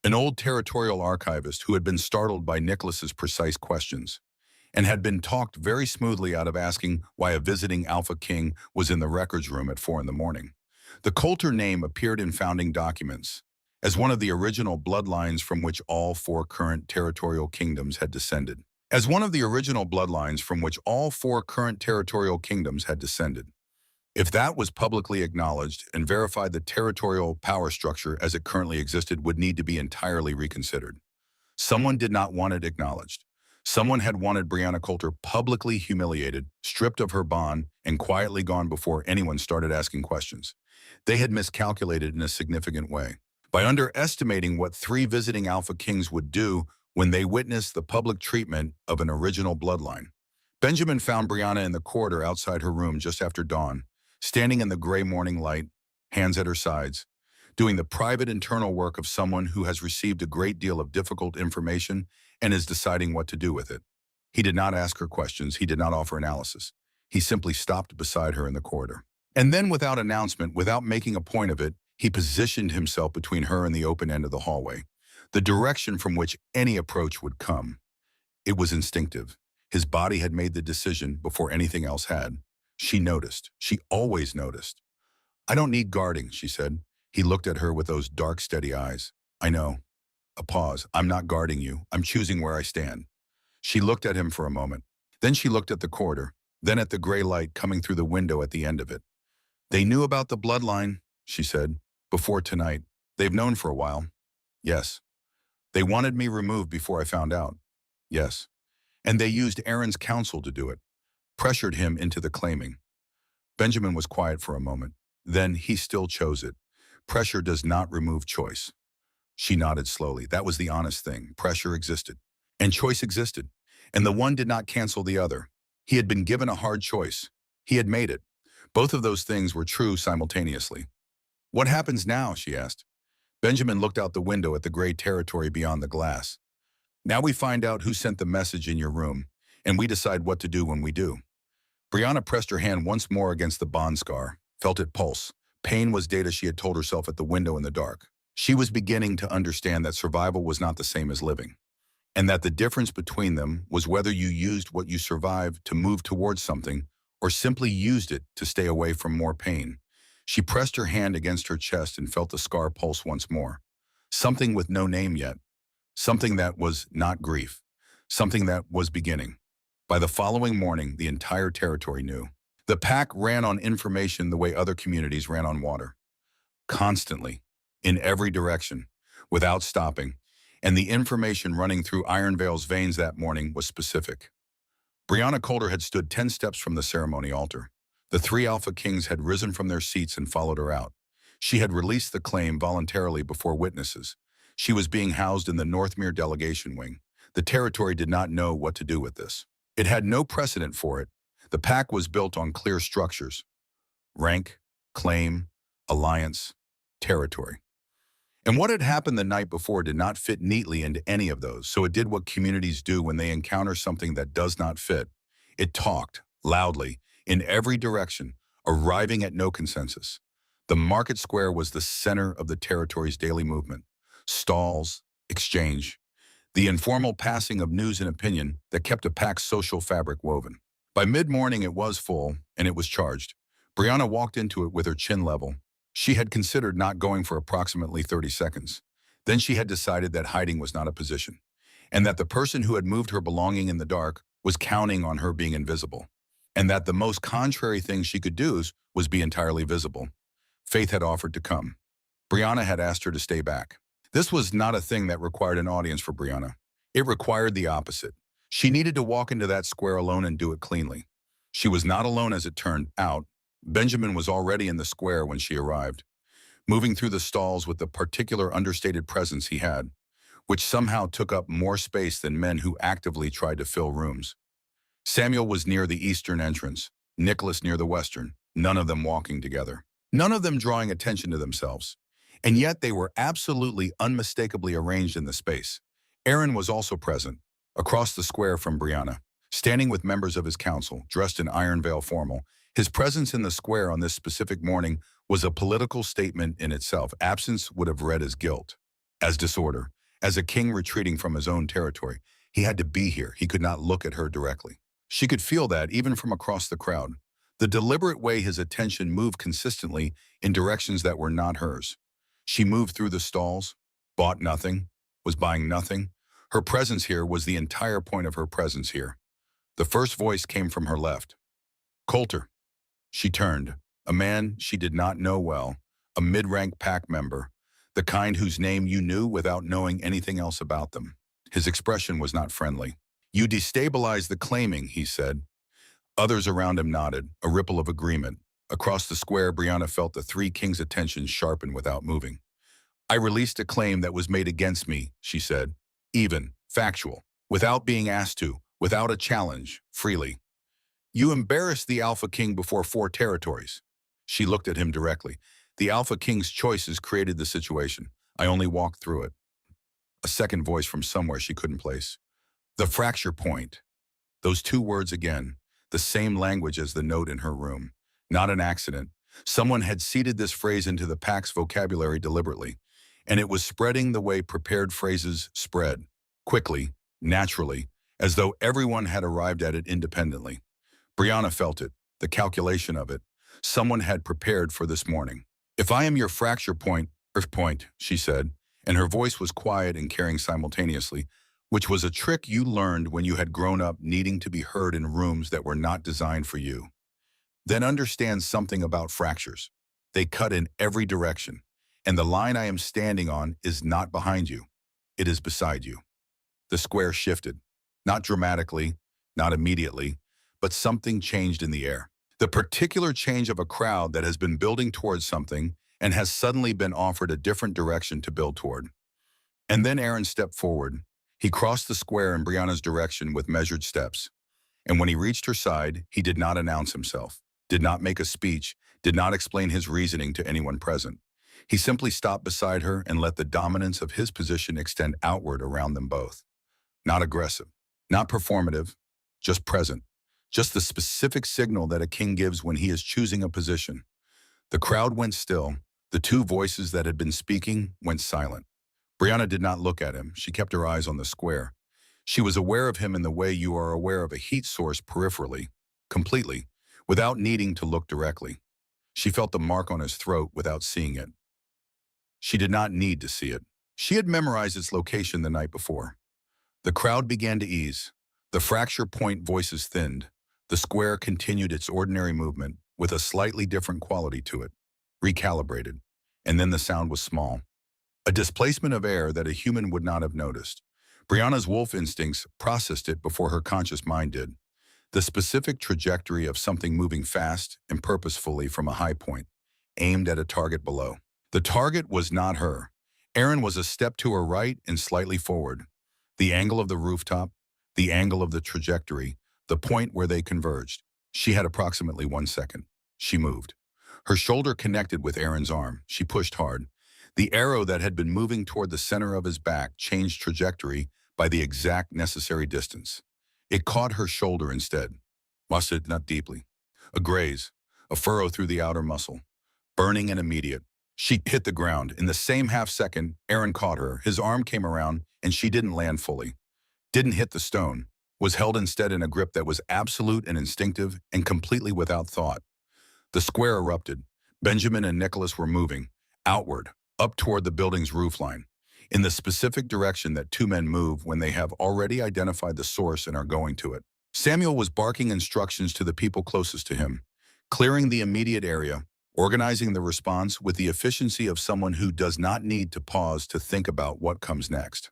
an old territorial archivist who had been startled by Nicholas's precise questions and had been talked very smoothly out of asking why a visiting Alpha King was in the records room at 4 a.m. The Coulter name appeared in founding documents as one of the original bloodlines from which all four current territorial kingdoms had descended. As one of the original bloodlines from which all four current territorial kingdoms had descended. If that was publicly acknowledged and verified, the territorial power structure as it currently existed would need to be entirely reconsidered. Someone did not want it acknowledged. Someone had wanted Brianna Coulter publicly humiliated, stripped of her bond, and quietly gone before anyone started asking questions. They had miscalculated in a significant way by underestimating what 3 visiting Alpha Kings would do when they witnessed the public treatment of an original bloodline. Benjamin found Brianna in the corridor outside her room just after dawn, standing in the gray morning light, hands at her sides, doing the private internal work of someone who has received a great deal of difficult information and is deciding what to do with it. He did not ask her questions. He did not offer analysis. He simply stopped beside her in the corridor. And then, without announcement, without making a point of it, he positioned himself between her and the open end of the hallway, the direction from which any approach would come. It was instinctive. His body had made the decision before anything else had. She noticed. She always noticed. I don't need guarding, she said. He looked at her with those dark, steady eyes. I know. A pause. I'm not guarding you. I'm choosing where I stand. She looked at him for a moment. Then she looked at the corridor, then at the gray light coming through the window at the end of it. They knew about the bloodline, she said, before tonight. They've known for a while. Yes. They wanted me removed before I found out. Yes. And they used Aaron's counsel to do it. Pressured him into the claiming. Benjamin was quiet for a moment. Then he still chose it. Pressure does not remove choice. She nodded slowly. That was the honest thing. Pressure existed. And choice existed. And the one did not cancel the other. He had been given a hard choice. He had made it. Both of those things were true simultaneously. What happens now? She asked. Benjamin looked out the window at the gray territory beyond the glass. Now we find out who sent the message in your room, and we decide what to do when we do. Brianna pressed her hand once more against the bond scar, felt it pulse. Pain was data she had told herself at the window in the dark. She was beginning to understand that survival was not the same as living. and that the difference between them was whether you used what you survived to move towards something or simply used it to stay away from more pain. She pressed her hand against her chest and felt the scar pulse once more. Something with no name yet. Something that was not grief. Something that was beginning. By the following morning, the entire territory knew. The pack ran on information the way other communities ran on water. Constantly, in every direction, without stopping, and the information running through Ironvale's veins that morning was specific. Brianna Coulter had stood 10 steps from the ceremony altar. The three Alpha Kings had risen from their seats and followed her out. She had released the claim voluntarily before witnesses. She was being housed in the Northmere delegation wing. The territory did not know what to do with this. It had no precedent for it. The pack was built on clear structures: rank, claim, alliance, territory. And what had happened the night before did not fit neatly into any of those, so it did what communities do when they encounter something that does not fit. It talked, loudly, in every direction, arriving at no consensus. The market square was the center of the territory's daily movement. Stalls, exchange, the informal passing of news and opinion that kept a pack's social fabric woven. By mid-morning it was full, and it was charged. Brianna walked into it with her chin level. She had considered not going for approximately 30 seconds. Then she had decided that hiding was not a position, and that the person who had moved her belonging in the dark was counting on her being invisible, and that the most contrary thing she could do was be entirely visible. Faith had offered to come. Brianna had asked her to stay back. This was not a thing that required an audience for Brianna. It required the opposite. She needed to walk into that square alone and do it cleanly. She was not alone, as it turned out. Benjamin was already in the square when she arrived, moving through the stalls with the particular understated presence he had, which somehow took up more space than men who actively tried to fill rooms. Samuel was near the eastern entrance, Nicholas near the western, none of them walking together, none of them drawing attention to themselves. And yet they were absolutely unmistakably arranged in the space. Aaron was also present, across the square from Brianna, standing with members of his council, dressed in Ironvale formal. His presence in the square on this specific morning was a political statement in itself. Absence would have read as guilt, as disorder, as a king retreating from his own territory. He had to be here. He could not look at her directly. She could feel that even from across the crowd. The deliberate way his attention moved consistently in directions that were not hers. She moved through the stalls, bought nothing, was buying nothing. Her presence here was the entire point of her presence here. The first voice came from her left. Coulter. She turned. A man she did not know well, a mid-rank pack member, the kind whose name you knew without knowing anything else about them. His expression was not friendly. You destabilized the claiming, he said. Others around him nodded, a ripple of agreement. Across the square, Brianna felt the three kings' attention sharpen without moving. I released a claim that was made against me, she said. Even, factual, without being asked to, without a challenge, freely. You embarrassed the Alpha King before 4 territories. She looked at him directly. The Alpha King's choices created the situation. I only walked through it. A second voice from somewhere she couldn't place. The fracture point. Those 2 words again, the same language as the note in her room. Not an accident. Someone had seeded this phrase into the pack's vocabulary deliberately, and it was spreading the way prepared phrases spread, quickly, naturally, as though everyone had arrived at it independently. Brianna felt it, the calculation of it. Someone had prepared for this morning. If I am your fracture point, Earth point, she said, and her voice was quiet and caring simultaneously, which was a trick you learned when you had grown up needing to be heard in rooms that were not designed for you. Then understand something about fractures. They cut in every direction, and the line I am standing on is not behind you. It is beside you. The square shifted, not dramatically, not immediately, but something changed in the air. The particular change of a crowd that has been building towards something and has suddenly been offered a different direction to build toward. And then Aaron stepped forward. He crossed the square in Brianna's direction with measured steps. And when he reached her side, he did not announce himself, did not make a speech, did not explain his reasoning to anyone present. He simply stopped beside her and let the dominance of his position extend outward around them both. Not aggressive, not performative, just present. Just the specific signal that a king gives when he is choosing a position. The crowd went still. The 2 voices that had been speaking went silent. Brianna did not look at him. She kept her eyes on the square. She was aware of him in the way you are aware of a heat source peripherally, completely, without needing to look directly. She felt the mark on his throat without seeing it. She did not need to see it. She had memorized its location the night before. The crowd began to ease. The fracture point voices thinned. The square continued its ordinary movement with a slightly different quality to it, recalibrated. And then the sound was small. A displacement of air that a human would not have noticed. Brianna's wolf instincts processed it before her conscious mind did. The specific trajectory of something moving fast and purposefully from a high point, aimed at a target below. The target was not her. Aaron was a step to her right and slightly forward. The angle of the rooftop, the angle of the trajectory, the point where they converged. She had approximately 1 second. She moved. Her shoulder connected with Aaron's arm. She pushed hard. The arrow that had been moving toward the center of his back changed trajectory by the exact necessary distance. It caught her shoulder instead. Busted not deeply. A graze, a furrow through the outer muscle. Burning and immediate. She hit the ground. In the same half second, Aaron caught her. His arm came around, and she didn't land fully. Didn't hit the stone. Was held instead in a grip that was absolute and instinctive and completely without thought. The square erupted. Benjamin and Nicholas were moving, outward, up toward the building's roofline, in the specific direction that two men move when they have already identified the source and are going to it. Samuel was barking instructions to the people closest to him, clearing the immediate area, organizing the response with the efficiency of someone who does not need to pause to think about what comes next.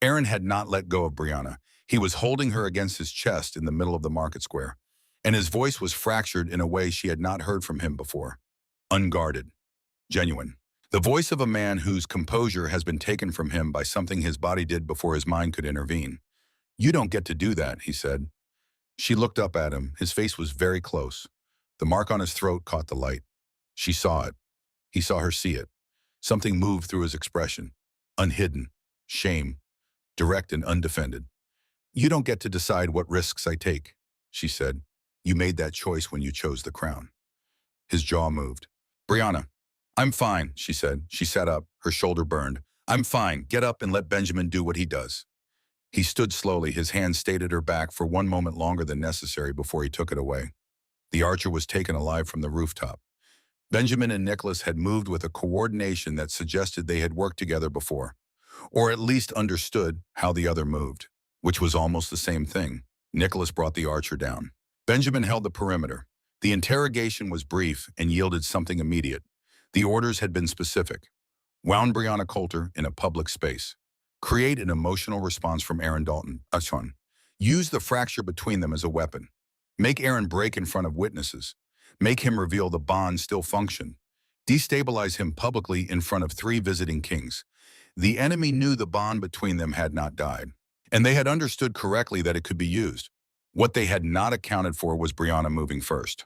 Aaron had not let go of Brianna. He was holding her against his chest in the middle of the market square, and his voice was fractured in a way she had not heard from him before. Unguarded. Genuine. The voice of a man whose composure has been taken from him by something his body did before his mind could intervene. "You don't get to do that," he said. She looked up at him. His face was very close. The mark on his throat caught the light. She saw it. He saw her see it. Something moved through his expression. Unhidden. Shame. Direct and undefended. "You don't get to decide what risks I take," she said. "You made that choice when you chose the crown." His jaw moved. "Brianna, I'm fine," she said. She sat up, her shoulder burned. "I'm fine. Get up and let Benjamin do what he does." He stood slowly, his hand stayed at her back for one moment longer than necessary before he took it away. The archer was taken alive from the rooftop. Benjamin and Nicholas had moved with a coordination that suggested they had worked together before, or at least understood how the other moved, which was almost the same thing. Nicholas brought the archer down. Benjamin held the perimeter. The interrogation was brief and yielded something immediate. The orders had been specific. Wound Brianna Coulter in a public space. Create an emotional response from Aaron Dalton. Achon. Use the fracture between them as a weapon. Make Aaron break in front of witnesses. Make him reveal the bond still functioned. Destabilize him publicly in front of 3 visiting kings. The enemy knew the bond between them had not died, and they had understood correctly that it could be used. What they had not accounted for was Brianna moving first.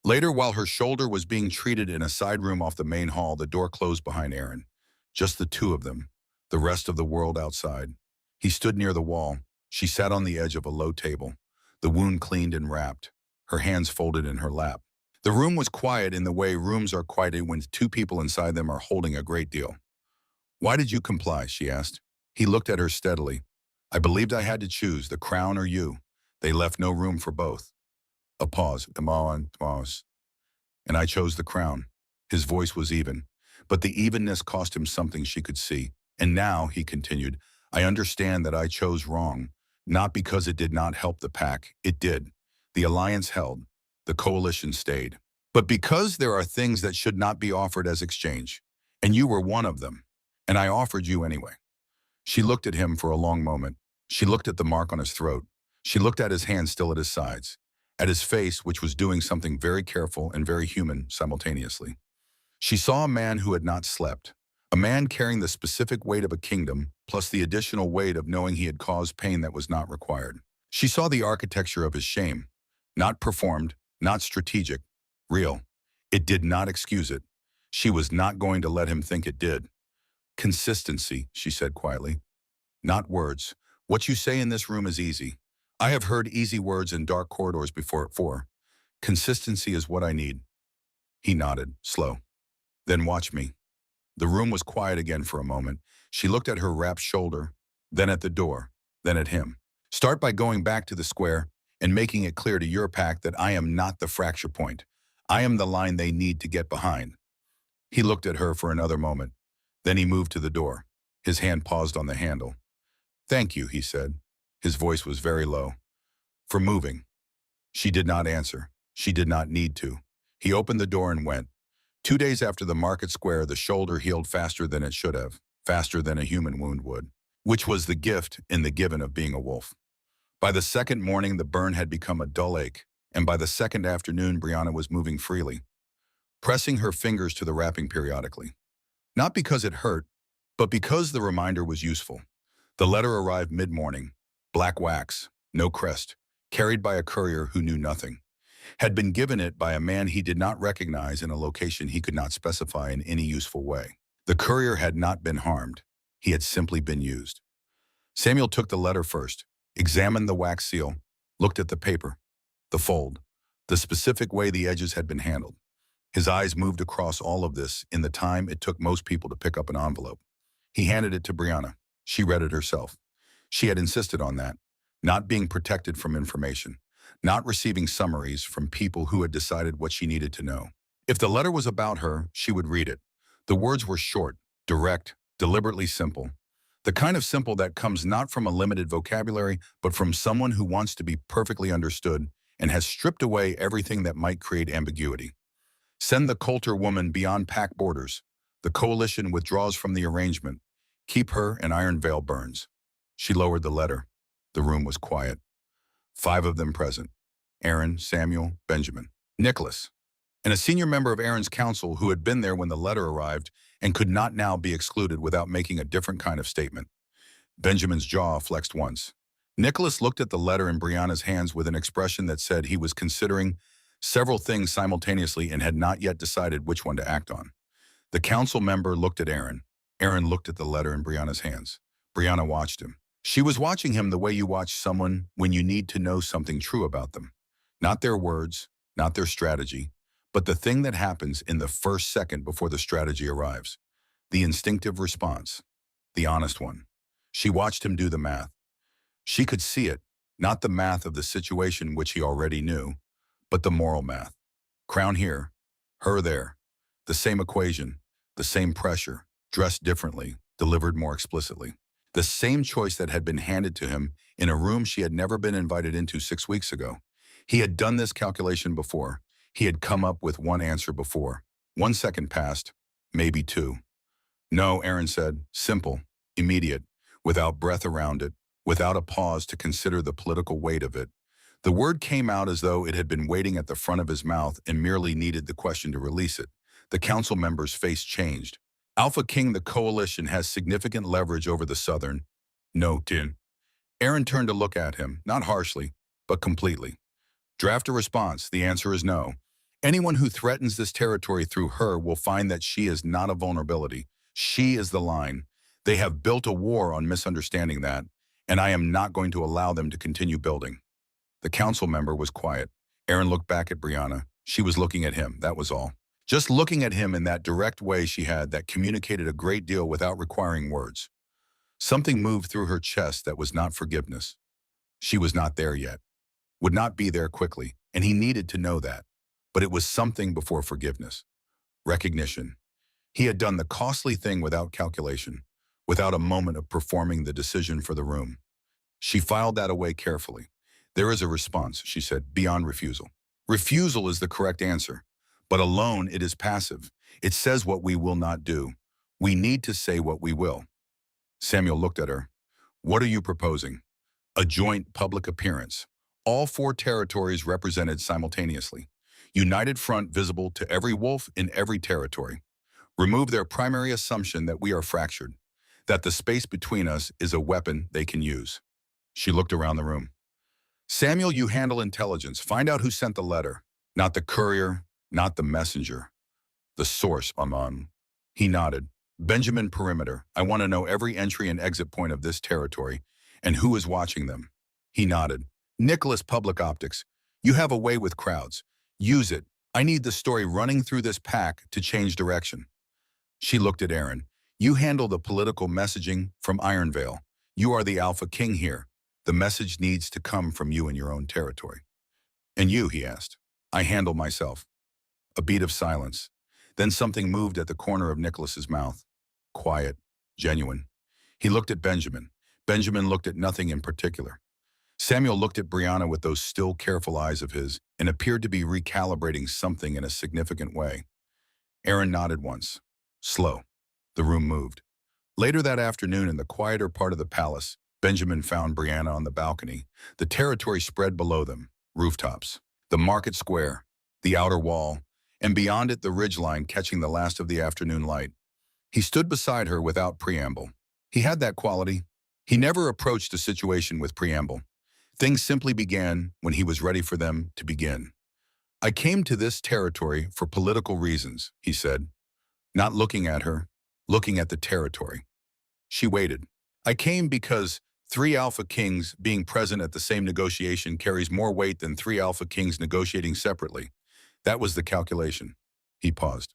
Later, while her shoulder was being treated in a side room off the main hall, the door closed behind Aaron. Just the two of them, the rest of the world outside. He stood near the wall. She sat on the edge of a low table, the wound cleaned and wrapped, her hands folded in her lap. The room was quiet in the way rooms are quieted when two people inside them are holding a great deal. "Why did you comply?" she asked. He looked at her steadily. "I believed I had to choose, the crown or you. They left no room for both." A pause. "And I chose the crown." His voice was even, but the evenness cost him something she could see. "And now," he continued, "I understand that I chose wrong, not because it did not help the pack. It did. The alliance held. The coalition stayed. But because there are things that should not be offered as exchange, and you were one of them, and I offered you anyway." She looked at him for a long moment. She looked at the mark on his throat. She looked at his hand still at his sides, at his face, which was doing something very careful and very human simultaneously. She saw a man who had not slept, a man carrying the specific weight of a kingdom, plus the additional weight of knowing he had caused pain that was not required. She saw the architecture of his shame, not performed, not strategic, real. It did not excuse it. She was not going to let him think it did. "Consistency," she said quietly. "Not words. What you say in this room is easy. I have heard easy words in dark corridors before. Consistency is what I need." He nodded, slow. "Then watch me." The room was quiet again for a moment. She looked at her wrapped shoulder, then at the door. then at him. Start by going back to the square and making it clear to your pack that I am not the fracture point. I am the line they need to get behind. He looked at her for another moment. Then he moved to the door. His hand paused on the handle. Thank you, he said. His voice was very low. For moving. She did not answer. She did not need to. He opened the door and went. 2 days after the market square, the shoulder healed faster than it should have, faster than a human wound would, which was the gift in the given of being a wolf. By the second morning, the burn had become a dull ache, and by the second afternoon, Brianna was moving freely, pressing her fingers to the wrapping periodically. Not because it hurt, but because the reminder was useful. The letter arrived mid-morning, black wax, no crest, carried by a courier who knew nothing. Had been given it by a man he did not recognize in a location he could not specify in any useful way. The courier had not been harmed. He had simply been used. Samuel took the letter first, examined the wax seal, looked at the paper, the fold, the specific way the edges had been handled. His eyes moved across all of this in the time it took most people to pick up an envelope. He handed it to Brianna. She read it herself. She had insisted on that, not being protected from information, not receiving summaries from people who had decided what she needed to know. If the letter was about her, she would read it. The words were short, direct, deliberately simple. The kind of simple that comes not from a limited vocabulary, but from someone who wants to be perfectly understood and has stripped away everything that might create ambiguity. Send the Coulter woman beyond pack borders. The coalition withdraws from the arrangement. Keep her and Iron Veil burns. She lowered the letter. The room was quiet. 5 of them present. Aaron, Samuel, Benjamin, Nicholas, and a senior member of Aaron's council who had been there when the letter arrived and could not now be excluded without making a different kind of statement. Benjamin's jaw flexed once. Nicholas looked at the letter in Brianna's hands with an expression that said he was considering several things simultaneously and had not yet decided which one to act on. The council member looked at Aaron. Aaron looked at the letter in Brianna's hands. Brianna watched him. She was watching him the way you watch someone when you need to know something true about them. Not their words, not their strategy, but the thing that happens in the first second before the strategy arrives. The instinctive response. The honest one. She watched him do the math. She could see it, not the math of the situation which he already knew, but the moral math. Crown here, her there. The same equation, the same pressure, dressed differently, delivered more explicitly. The same choice that had been handed to him in a room she had never been invited into 6 weeks ago. He had done this calculation before. He had come up with one answer before. 1 second passed, maybe 2. No, Aaron said, simple, immediate, without breath around it, without a pause to consider the political weight of it. The word came out as though it had been waiting at the front of his mouth and merely needed the question to release it. The council member's face changed. Alpha King, the coalition, has significant leverage over the Southern. No, Tin. Aaron turned to look at him, not harshly, but completely. Draft a response. The answer is no. Anyone who threatens this territory through her will find that she is not a vulnerability. She is the line. They have built a war on misunderstanding that, and I am not going to allow them to continue building. The council member was quiet. Aaron looked back at Brianna. She was looking at him, that was all. Just looking at him in that direct way she had that communicated a great deal without requiring words. Something moved through her chest that was not forgiveness. She was not there yet, would not be there quickly, and he needed to know that. But it was something before forgiveness. Recognition. He had done the costly thing without calculation, without a moment of performing the decision for the room. She filed that away carefully. There is a response, she said, beyond refusal. Refusal is the correct answer. But alone, it is passive. It says what we will not do. We need to say what we will. Samuel looked at her. What are you proposing? A joint public appearance. All 4 territories represented simultaneously. United front visible to every wolf in every territory. Remove their primary assumption that we are fractured, that the space between us is a weapon they can use. She looked around the room. Samuel, you handle intelligence. Find out who sent the letter. Not the courier, not the messenger. The source, Amon. He nodded. Benjamin, perimeter. I want to know every entry and exit point of this territory and who is watching them. He nodded. Nicholas, public optics. You have a way with crowds. Use it. I need the story running through this pack to change direction. She looked at Aaron. You handle the political messaging from Iron Veil. You are the Alpha King here. The message needs to come from you in your own territory. And you, he asked. I handle myself. A beat of silence. Then something moved at the corner of Nicholas's mouth. Quiet, genuine. He looked at Benjamin. Benjamin looked at nothing in particular. Samuel looked at Brianna with those still, careful eyes of his and appeared to be recalibrating something in a significant way. Aaron nodded once. Slow. The room moved. Later that afternoon, in the quieter part of the palace, Benjamin found Brianna on the balcony. The territory spread below them, rooftops, the market square, the outer wall, and beyond it the ridgeline catching the last of the afternoon light. He stood beside her without preamble. He had that quality. He never approached a situation with preamble. Things simply began when he was ready for them to begin. I came to this territory for political reasons, he said, not looking at her, looking at the territory. She waited. I came because 3 Alpha Kings being present at the same negotiation carries more weight than 3 Alpha Kings negotiating separately. That was the calculation. He paused.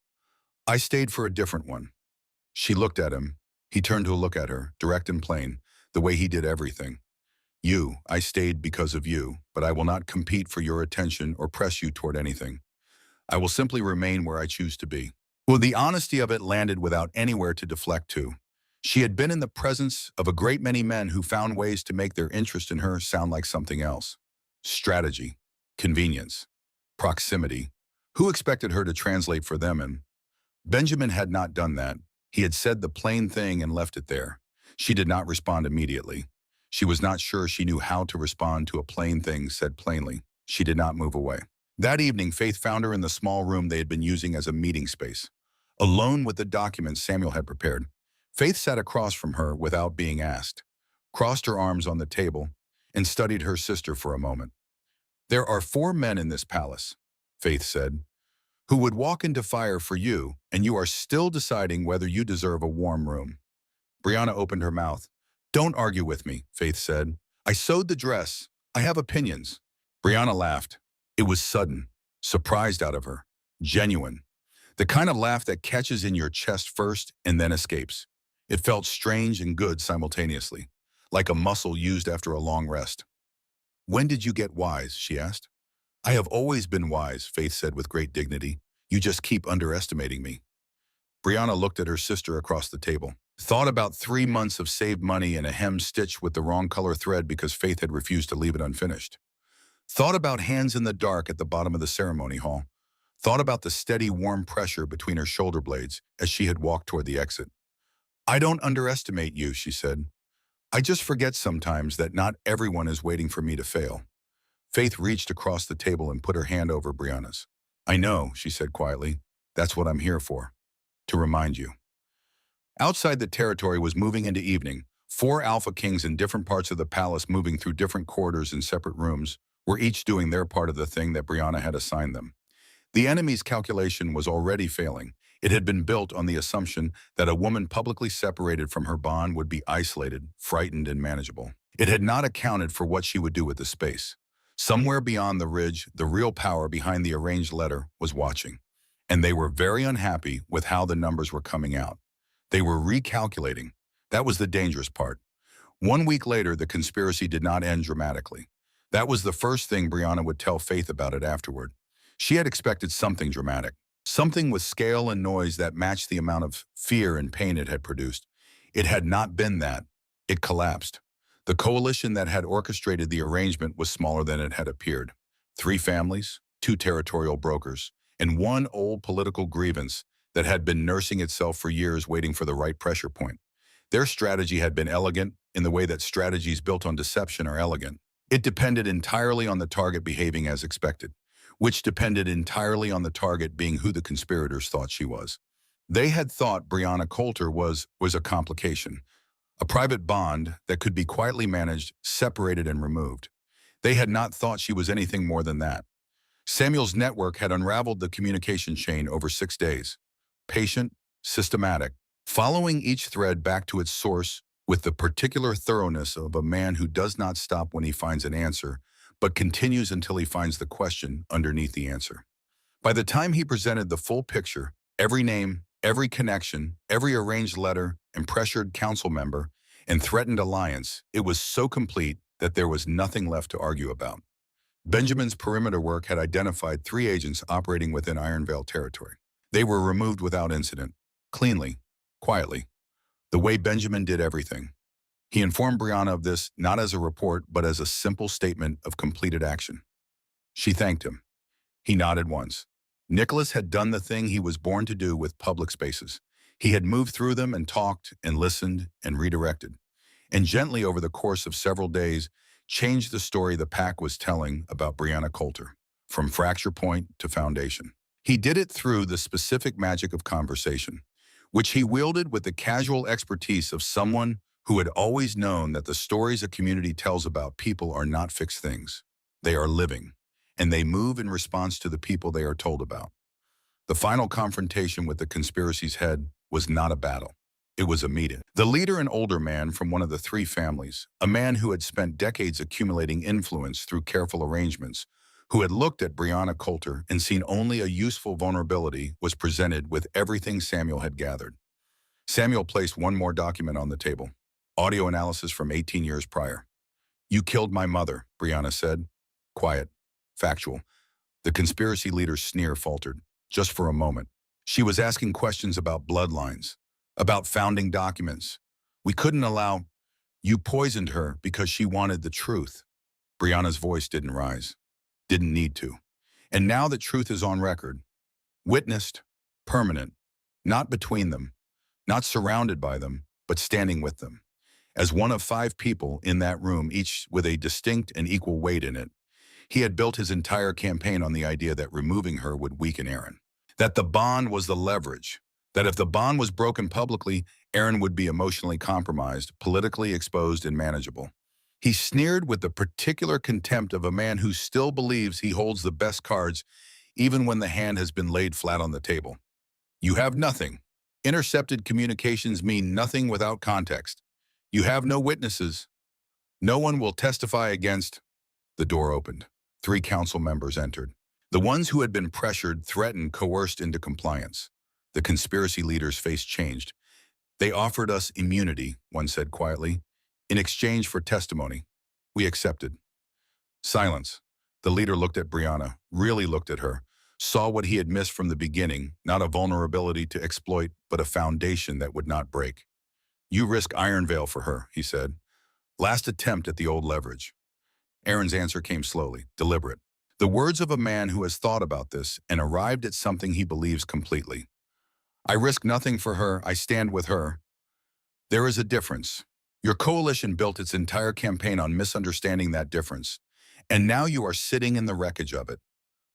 I stayed for a different one. She looked at him. He turned to look at her, direct and plain, the way he did everything. I stayed because of you, but I will not compete for your attention or press you toward anything. I will simply remain where I choose to be. Well, the honesty of it landed without anywhere to deflect to. She had been in the presence of a great many men who found ways to make their interest in her sound like something else. Strategy, convenience, proximity. Who expected her to translate for them? And Benjamin had not done that. He had said the plain thing and left it there. She did not respond immediately. She was not sure she knew how to respond to a plain thing said plainly. She did not move away. That evening, Faith found her in the small room they had been using as a meeting space. Alone with the documents Samuel had prepared, Faith sat across from her without being asked, crossed her arms on the table, and studied her sister for a moment. There are 4 men in this palace, Faith said, who would walk into fire for you, and you are still deciding whether you deserve a warm room. Brianna opened her mouth. Don't argue with me, Faith said. I sewed the dress. I have opinions. Brianna laughed. It was sudden, surprised out of her, genuine. The kind of laugh that catches in your chest first and then escapes. It felt strange and good simultaneously, like a muscle used after a long rest. When did you get wise? She asked. I have always been wise, Faith said with great dignity. You just keep underestimating me. Brianna looked at her sister across the table. Thought about 3 months of saved money and a hem stitched with the wrong color thread because Faith had refused to leave it unfinished. Thought about hands in the dark at the bottom of the ceremony hall. Thought about the steady, warm pressure between her shoulder blades as she had walked toward the exit. I don't underestimate you, she said. I just forget sometimes that not everyone is waiting for me to fail. Faith reached across the table and put her hand over Brianna's. I know, she said quietly. That's what I'm here for. To remind you. Outside the territory was moving into evening. 4 Alpha Kings in different parts of the palace moving through different corridors and separate rooms were each doing their part of the thing that Brianna had assigned them. The enemy's calculation was already failing. It had been built on the assumption that a woman publicly separated from her bond would be isolated, frightened, and manageable. It had not accounted for what she would do with the space. Somewhere beyond the ridge, the real power behind the arranged letter was watching, and they were very unhappy with how the numbers were coming out. They were recalculating. That was the dangerous part. 1 week later, the conspiracy did not end dramatically. That was the first thing Brianna would tell Faith about it afterward. She had expected something dramatic, something with scale and noise that matched the amount of fear and pain it had produced. It had not been that. It collapsed. The coalition that had orchestrated the arrangement was smaller than it had appeared. 3 families, 2 territorial brokers, and 1 old political grievance that had been nursing itself for years waiting for the right pressure point. Their strategy had been elegant in the way that strategies built on deception are elegant. It depended entirely on the target behaving as expected, which depended entirely on the target being who the conspirators thought she was. They had thought Brianna Coulter was a complication, a private bond that could be quietly managed, separated, and removed. They had not thought she was anything more than that. Samuel's network had unraveled the communication chain over 6 days. Patient, systematic, following each thread back to its source with the particular thoroughness of a man who does not stop when he finds an answer, but continues until he finds the question underneath the answer. By the time he presented the full picture, every name, every connection, every arranged letter and pressured council member and threatened alliance, it was so complete that there was nothing left to argue about. Benjamin's perimeter work had identified 3 agents operating within Ironvale territory. They were removed without incident, cleanly, quietly, the way Benjamin did everything. He informed Brianna of this not as a report, but as a simple statement of completed action. She thanked him. He nodded once. Nicholas had done the thing he was born to do with public spaces. He had moved through them and talked and listened and redirected, and gently over the course of several days, changed the story the pack was telling about Brianna Coulter, from fracture point to foundation. He did it through the specific magic of conversation, which he wielded with the casual expertise of someone who had always known that the stories a community tells about people are not fixed things. They are living, and they move in response to the people they are told about. The final confrontation with the conspiracy's head was not a battle. It was a meeting. The leader, an older man from one of the 3 families, a man who had spent decades accumulating influence through careful arrangements, who had looked at Brianna Coulter and seen only a useful vulnerability, was presented with everything Samuel had gathered. Samuel placed one more document on the table. Audio analysis from 18 years prior. "You killed my mother," Brianna said. Quiet. Factual. The conspiracy leader's sneer faltered, just for a moment. She was asking questions about bloodlines, about founding documents. "We couldn't allow. You poisoned her because she wanted the truth." Brianna's voice didn't rise. Didn't need to. And now the truth is on record. Witnessed. Permanent. Not between them. Not surrounded by them, but standing with them. As one of 5 people in that room, each with a distinct and equal weight in it. He had built his entire campaign on the idea that removing her would weaken Aaron. That the bond was the leverage. That if the bond was broken publicly, Aaron would be emotionally compromised, politically exposed, and manageable. He sneered with the particular contempt of a man who still believes he holds the best cards, even when the hand has been laid flat on the table. "You have nothing. Intercepted communications mean nothing without context. You have no witnesses. No one will testify against." The door opened. 3 council members entered. The ones who had been pressured, threatened, coerced into compliance. The conspiracy leader's face changed. "They offered us immunity," one said quietly, "in exchange for testimony. We accepted." Silence. The leader looked at Brianna, really looked at her, saw what he had missed from the beginning, not a vulnerability to exploit, but a foundation that would not break. "You risk Ironvale for her," he said. Last attempt at the old leverage. Aaron's answer came slowly, deliberate. The words of a man who has thought about this and arrived at something he believes completely. "I risk nothing for her. I stand with her." There is a difference. Your coalition built its entire campaign on misunderstanding that difference, and now you are sitting in the wreckage of it.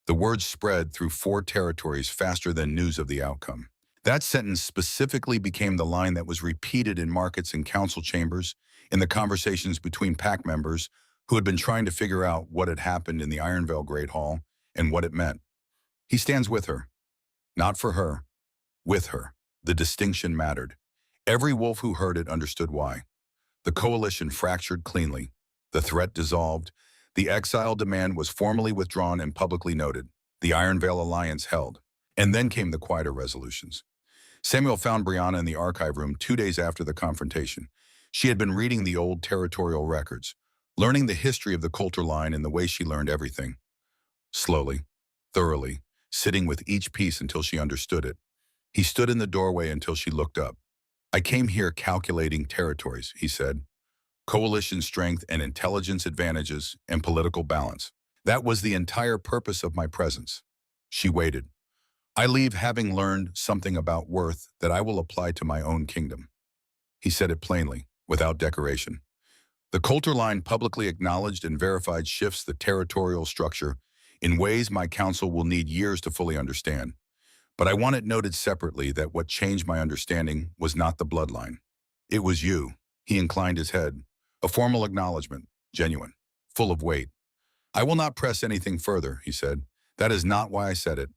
The words spread through 4 territories faster than news of the outcome. That sentence specifically became the line that was repeated in markets and council chambers, in the conversations between PAC members who had been trying to figure out what had happened in the Ironvale Great Hall and what it meant. He stands with her. Not for her. With her. The distinction mattered. Every wolf who heard it understood why. The coalition fractured cleanly. The threat dissolved. The exile demand was formally withdrawn and publicly noted. The Ironvale Alliance held. And then came the quieter resolutions. Samuel found Brianna in the archive room 2 days after the confrontation. She had been reading the old territorial records, learning the history of the Coulter line in the way she learned everything. Slowly, thoroughly, sitting with each piece until she understood it. He stood in the doorway until she looked up. "I came here calculating territories," he said. "Coalition strength and intelligence advantages and political balance. That was the entire purpose of my presence." She waited. "I leave having learned something about worth that I will apply to my own kingdom." He said it plainly, without decoration. The Coulter line publicly acknowledged and verified shifts the territorial structure in ways my council will need years to fully understand. But I want it noted separately that what changed my understanding was not the bloodline. It was you. He inclined his head. A formal acknowledgement, genuine, full of weight. "I will not press anything further," he said. "That is not why I said it.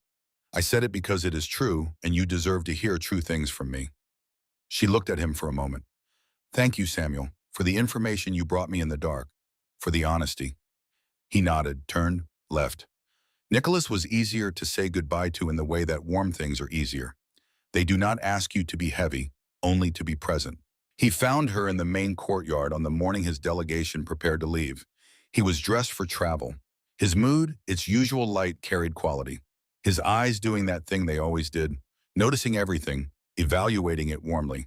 I said it because it is true, and you deserve to hear true things from me." She looked at him for a moment. "Thank you, Samuel, for the information you brought me in the dark, for the honesty." He nodded, turned, left. Nicholas was easier to say goodbye to in the way that warm things are easier. They do not ask you to be heavy, only to be present. He found her in the main courtyard on the morning his delegation prepared to leave. He was dressed for travel. His mood, its usual light, carried quality. His eyes doing that thing they always did, noticing everything, evaluating it warmly.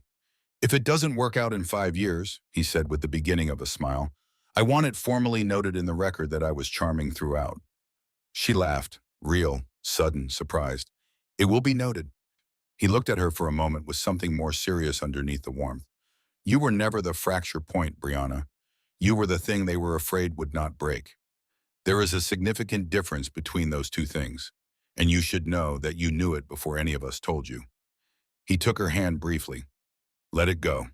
If it doesn't work out in 5 years, he said with the beginning of a smile, I want it formally noted in the record that I was charming throughout. She laughed, real, sudden, surprised. It will be noted. He looked at her for a moment with something more serious underneath the warmth. You were never the fracture point, Brianna. You were the thing they were afraid would not break. There is a significant difference between those two things, and you should know that you knew it before any of us told you. He took her hand briefly. Let it go.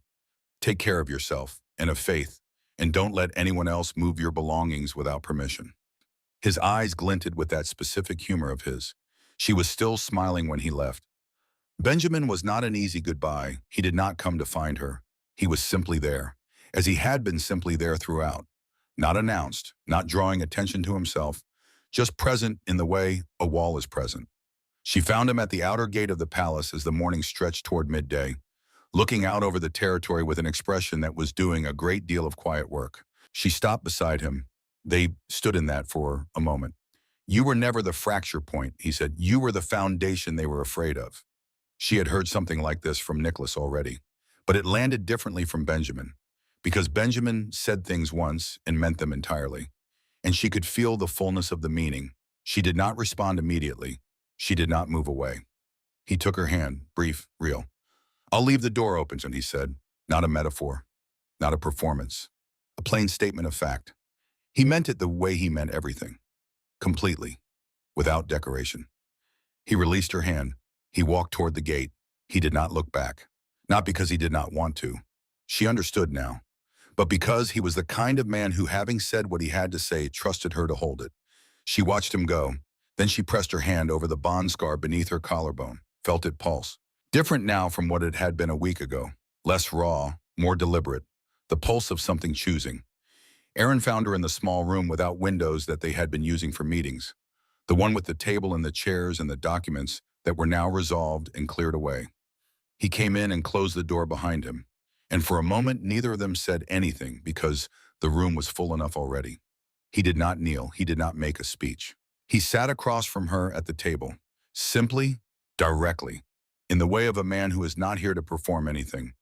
Take care of yourself and of Faith, and don't let anyone else move your belongings without permission. His eyes glinted with that specific humor of his. She was still smiling when he left. Benjamin was not an easy goodbye. He did not come to find her. He was simply there, as he had been simply there throughout. Not announced, not drawing attention to himself, just present in the way a wall is present. She found him at the outer gate of the palace as the morning stretched toward midday, looking out over the territory with an expression that was doing a great deal of quiet work. She stopped beside him. They stood in that for a moment. You were never the fracture point, he said. You were the foundation they were afraid of. She had heard something like this from Nicholas already, but it landed differently from Benjamin, because Benjamin said things once and meant them entirely, and she could feel the fullness of the meaning. She did not respond immediately. She did not move away. He took her hand, brief, real. I'll leave the door open, he said, not a metaphor, not a performance, a plain statement of fact. He meant it the way he meant everything, completely, without decoration. He released her hand. He walked toward the gate. He did not look back, not because he did not want to. She understood now, but because he was the kind of man who, having said what he had to say, trusted her to hold it. She watched him go. Then she pressed her hand over the bond scar beneath her collarbone, felt it pulse. Different now from what it had been a week ago. Less raw, more deliberate. The pulse of something choosing. Aaron found her in the small room without windows that they had been using for meetings. The one with the table and the chairs and the documents that were now resolved and cleared away. He came in and closed the door behind him. And for a moment, neither of them said anything because the room was full enough already. He did not kneel. He did not make a speech. He sat across from her at the table, simply, directly, in the way of a man who is not here to perform anything,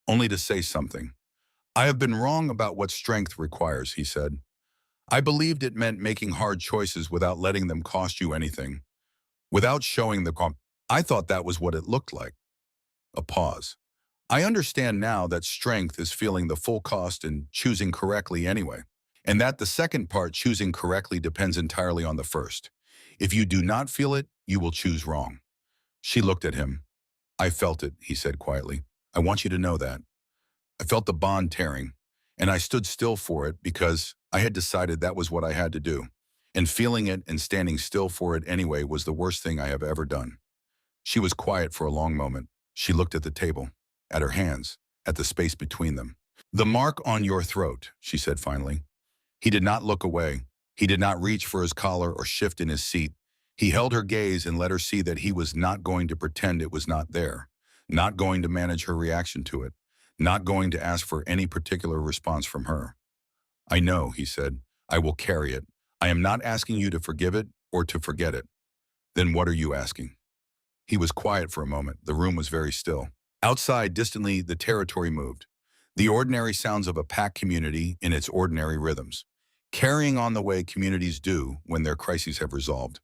only to say something. I have been wrong about what strength requires, he said. I believed it meant making hard choices without letting them cost you anything, without showing I thought that was what it looked like. A pause. I understand now that strength is feeling the full cost and choosing correctly anyway, and that the second part, choosing correctly, depends entirely on the first. If you do not feel it, you will choose wrong. She looked at him. I felt it, he said quietly. I want you to know that. I felt the bond tearing, and I stood still for it because I had decided that was what I had to do, and feeling it and standing still for it anyway was the worst thing I have ever done. She was quiet for a long moment. She looked at the table, at her hands, at the space between them. The mark on your throat, she said finally. He did not look away. He did not reach for his collar or shift in his seat. He held her gaze and let her see that he was not going to pretend it was not there, not going to manage her reaction to it, not going to ask for any particular response from her. I know, he said. I will carry it. I am not asking you to forgive it or to forget it. Then what are you asking? He was quiet for a moment. The room was very still. Outside, distantly, the territory moved. The ordinary sounds of a packed community in its ordinary rhythms, carrying on the way communities do when their crises have resolved.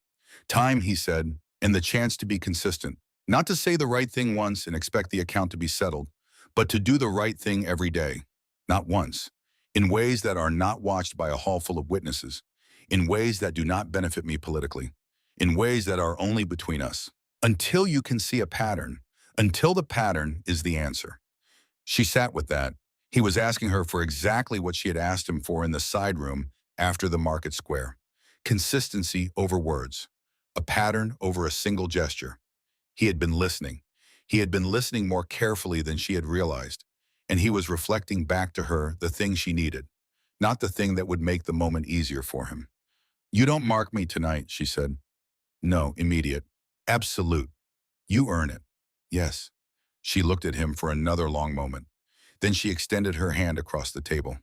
Time, he said, and the chance to be consistent, not to say the right thing once and expect the account to be settled, but to do the right thing every day, not once, in ways that are not watched by a hall full of witnesses, in ways that do not benefit me politically, in ways that are only between us, until you can see a pattern, until the pattern is the answer. She sat with that. He was asking her for exactly what she had asked him for in the side room after the market square. Consistency over words, a pattern over a single gesture. He had been listening. He had been listening more carefully than she had realized, and he was reflecting back to her the thing she needed, not the thing that would make the moment easier for him. You don't mark me tonight, she said. No, immediate. Absolute. You earn it. Yes. She looked at him for another long moment. Then she extended her hand across the table.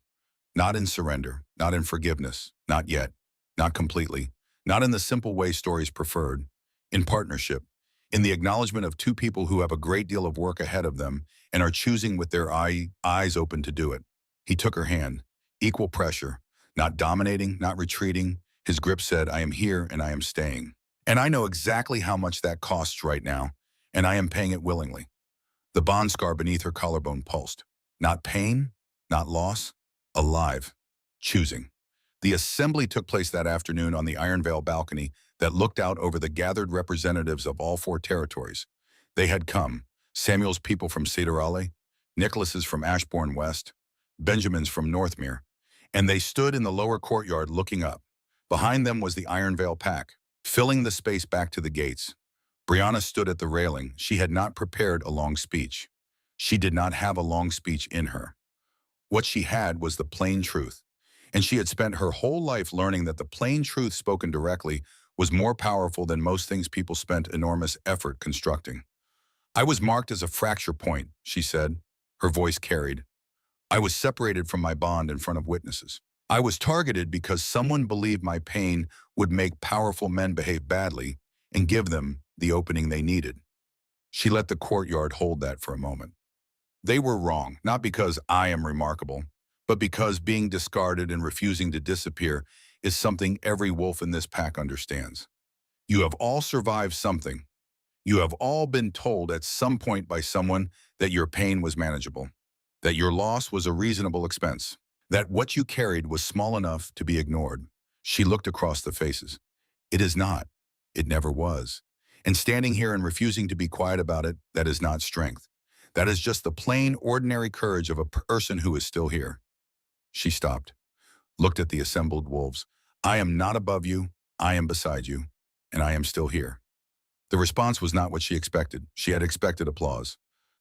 Not in surrender, not in forgiveness, not yet, not completely, not in the simple way stories preferred, in partnership, in the acknowledgement of two people who have a great deal of work ahead of them and are choosing with their eyes open to do it. He took her hand. Equal pressure, not dominating, not retreating. His grip said, I am here and I am staying. And I know exactly how much that costs right now, and I am paying it willingly. The bond scar beneath her collarbone pulsed. Not pain, not loss, alive, choosing. The assembly took place that afternoon on the Iron Vale balcony that looked out over the gathered representatives of all four territories. They had come, Samuel's people from Cedar Alley, Nicholas's from Ashbourne West, Benjamin's from Northmere, and they stood in the lower courtyard looking up. Behind them was the Iron Vale pack, filling the space back to the gates. Brianna stood at the railing. She had not prepared a long speech. She did not have a long speech in her. What she had was the plain truth, and she had spent her whole life learning that the plain truth spoken directly was more powerful than most things people spent enormous effort constructing. I was marked as a fracture point, she said. Her voice carried. I was separated from my bond in front of witnesses. I was targeted because someone believed my pain would make powerful men behave badly and give them the opening they needed. She let the courtyard hold that for a moment. They were wrong, not because I am remarkable, but because being discarded and refusing to disappear is something every wolf in this pack understands. You have all survived something. You have all been told at some point by someone that your pain was manageable, that your loss was a reasonable expense, that what you carried was small enough to be ignored. She looked across the faces. It is not. It never was. And standing here and refusing to be quiet about it, that is not strength. That is just the plain, ordinary courage of a person who is still here. She stopped, looked at the assembled wolves. I am not above you, I am beside you, and I am still here. The response was not what she expected. She had expected applause,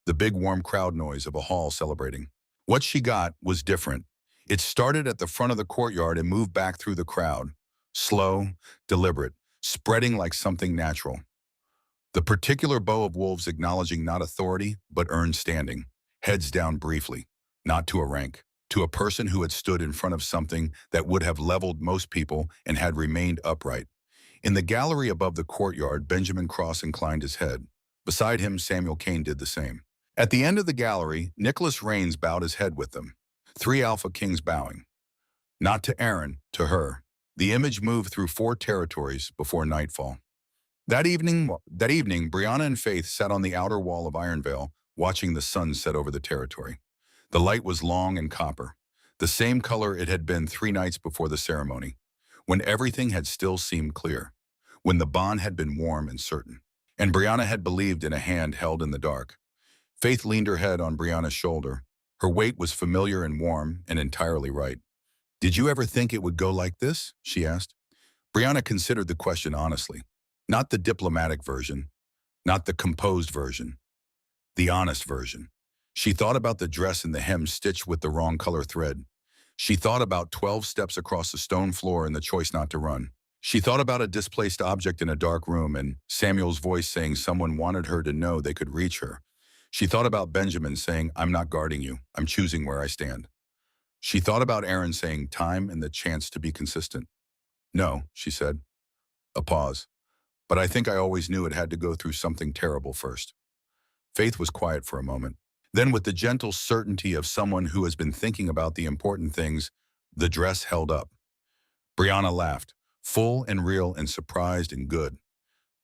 the big warm crowd noise of a hall celebrating. What she got was different. It started at the front of the courtyard and moved back through the crowd, slow, deliberate, spreading like something natural. The particular bow of wolves acknowledging not authority, but earned standing, heads down briefly, not to a rank, to a person who had stood in front of something that would have leveled most people and had remained upright. In the gallery above the courtyard, Benjamin Cross inclined his head. Beside him, Samuel Kane did the same. At the end of the gallery, Nicholas Rains bowed his head with them, 3 Alpha Kings bowing. Not to Aaron, to her. The image moved through 4 territories before nightfall. That evening, Brianna and Faith sat on the outer wall of Iron Vale, watching the sun set over the territory. The light was long and copper, the same color it had been 3 nights before the ceremony, when everything had still seemed clear, when the bond had been warm and certain, and Brianna had believed in a hand held in the dark. Faith leaned her head on Brianna's shoulder. Her weight was familiar and warm and entirely right. Did you ever think it would go like this? She asked. Brianna considered the question honestly. Not the diplomatic version, not the composed version, the honest version. She thought about the dress and the hem stitched with the wrong color thread. She thought about 12 steps across the stone floor and the choice not to run. She thought about a displaced object in a dark room and Samuel's voice saying someone wanted her to know they could reach her. She thought about Benjamin saying, I'm not guarding you, I'm choosing where I stand. She thought about Aaron saying time and the chance to be consistent. No, she said. A pause. But I think I always knew it had to go through something terrible first. Faith was quiet for a moment. Then with the gentle certainty of someone who has been thinking about the important things, the dress held up. Brianna laughed, full and real and surprised and good.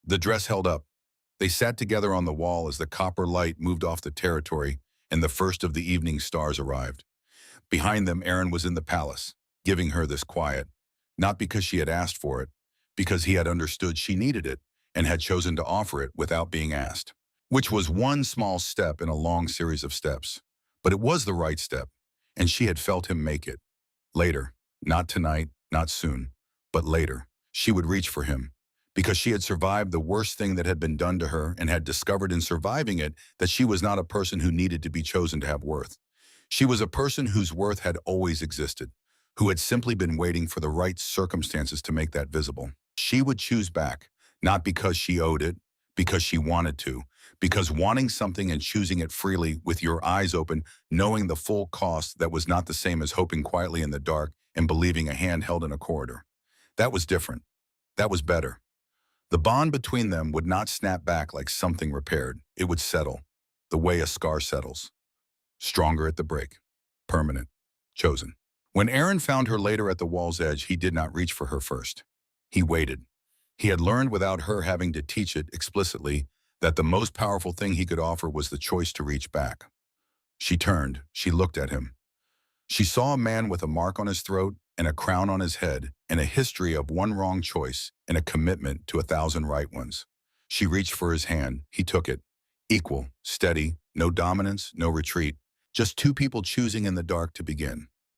The dress held up. They sat together on the wall as the copper light moved off the territory and the first of the evening stars arrived. Behind them, Aaron was in the palace, giving her this quiet, not because she had asked for it, because he had understood she needed it and had chosen to offer it without being asked, which was one small step in a long series of steps. But it was the right step, and she had felt him make it. Later, not tonight, not soon, but later, she would reach for him, because she had survived the worst thing that had been done to her and had discovered in surviving it that she was not a person who needed to be chosen to have worth. She was a person whose worth had always existed, who had simply been waiting for the right circumstances to make that visible. She would choose back, not because she owed it, because she wanted to, because wanting something and choosing it freely with your eyes open, knowing the full cost, that was not the same as hoping quietly in the dark and believing a hand held in a corridor. That was different. That was better. The bond between them would not snap back like something repaired. It would settle, the way a scar settles. Stronger at the break. Permanent. Chosen. When Aaron found her later at the wall's edge, he did not reach for her first. He waited. He had learned without her having to teach it explicitly that the most powerful thing he could offer was the choice to reach back. She turned. She looked at him. She saw a man with a mark on his throat and a crown on his head and a history of one wrong choice and a commitment to 1,000 right ones. She reached for his hand. He took it. Equal, steady, no dominance, no retreat. Just two people choosing in the dark to begin.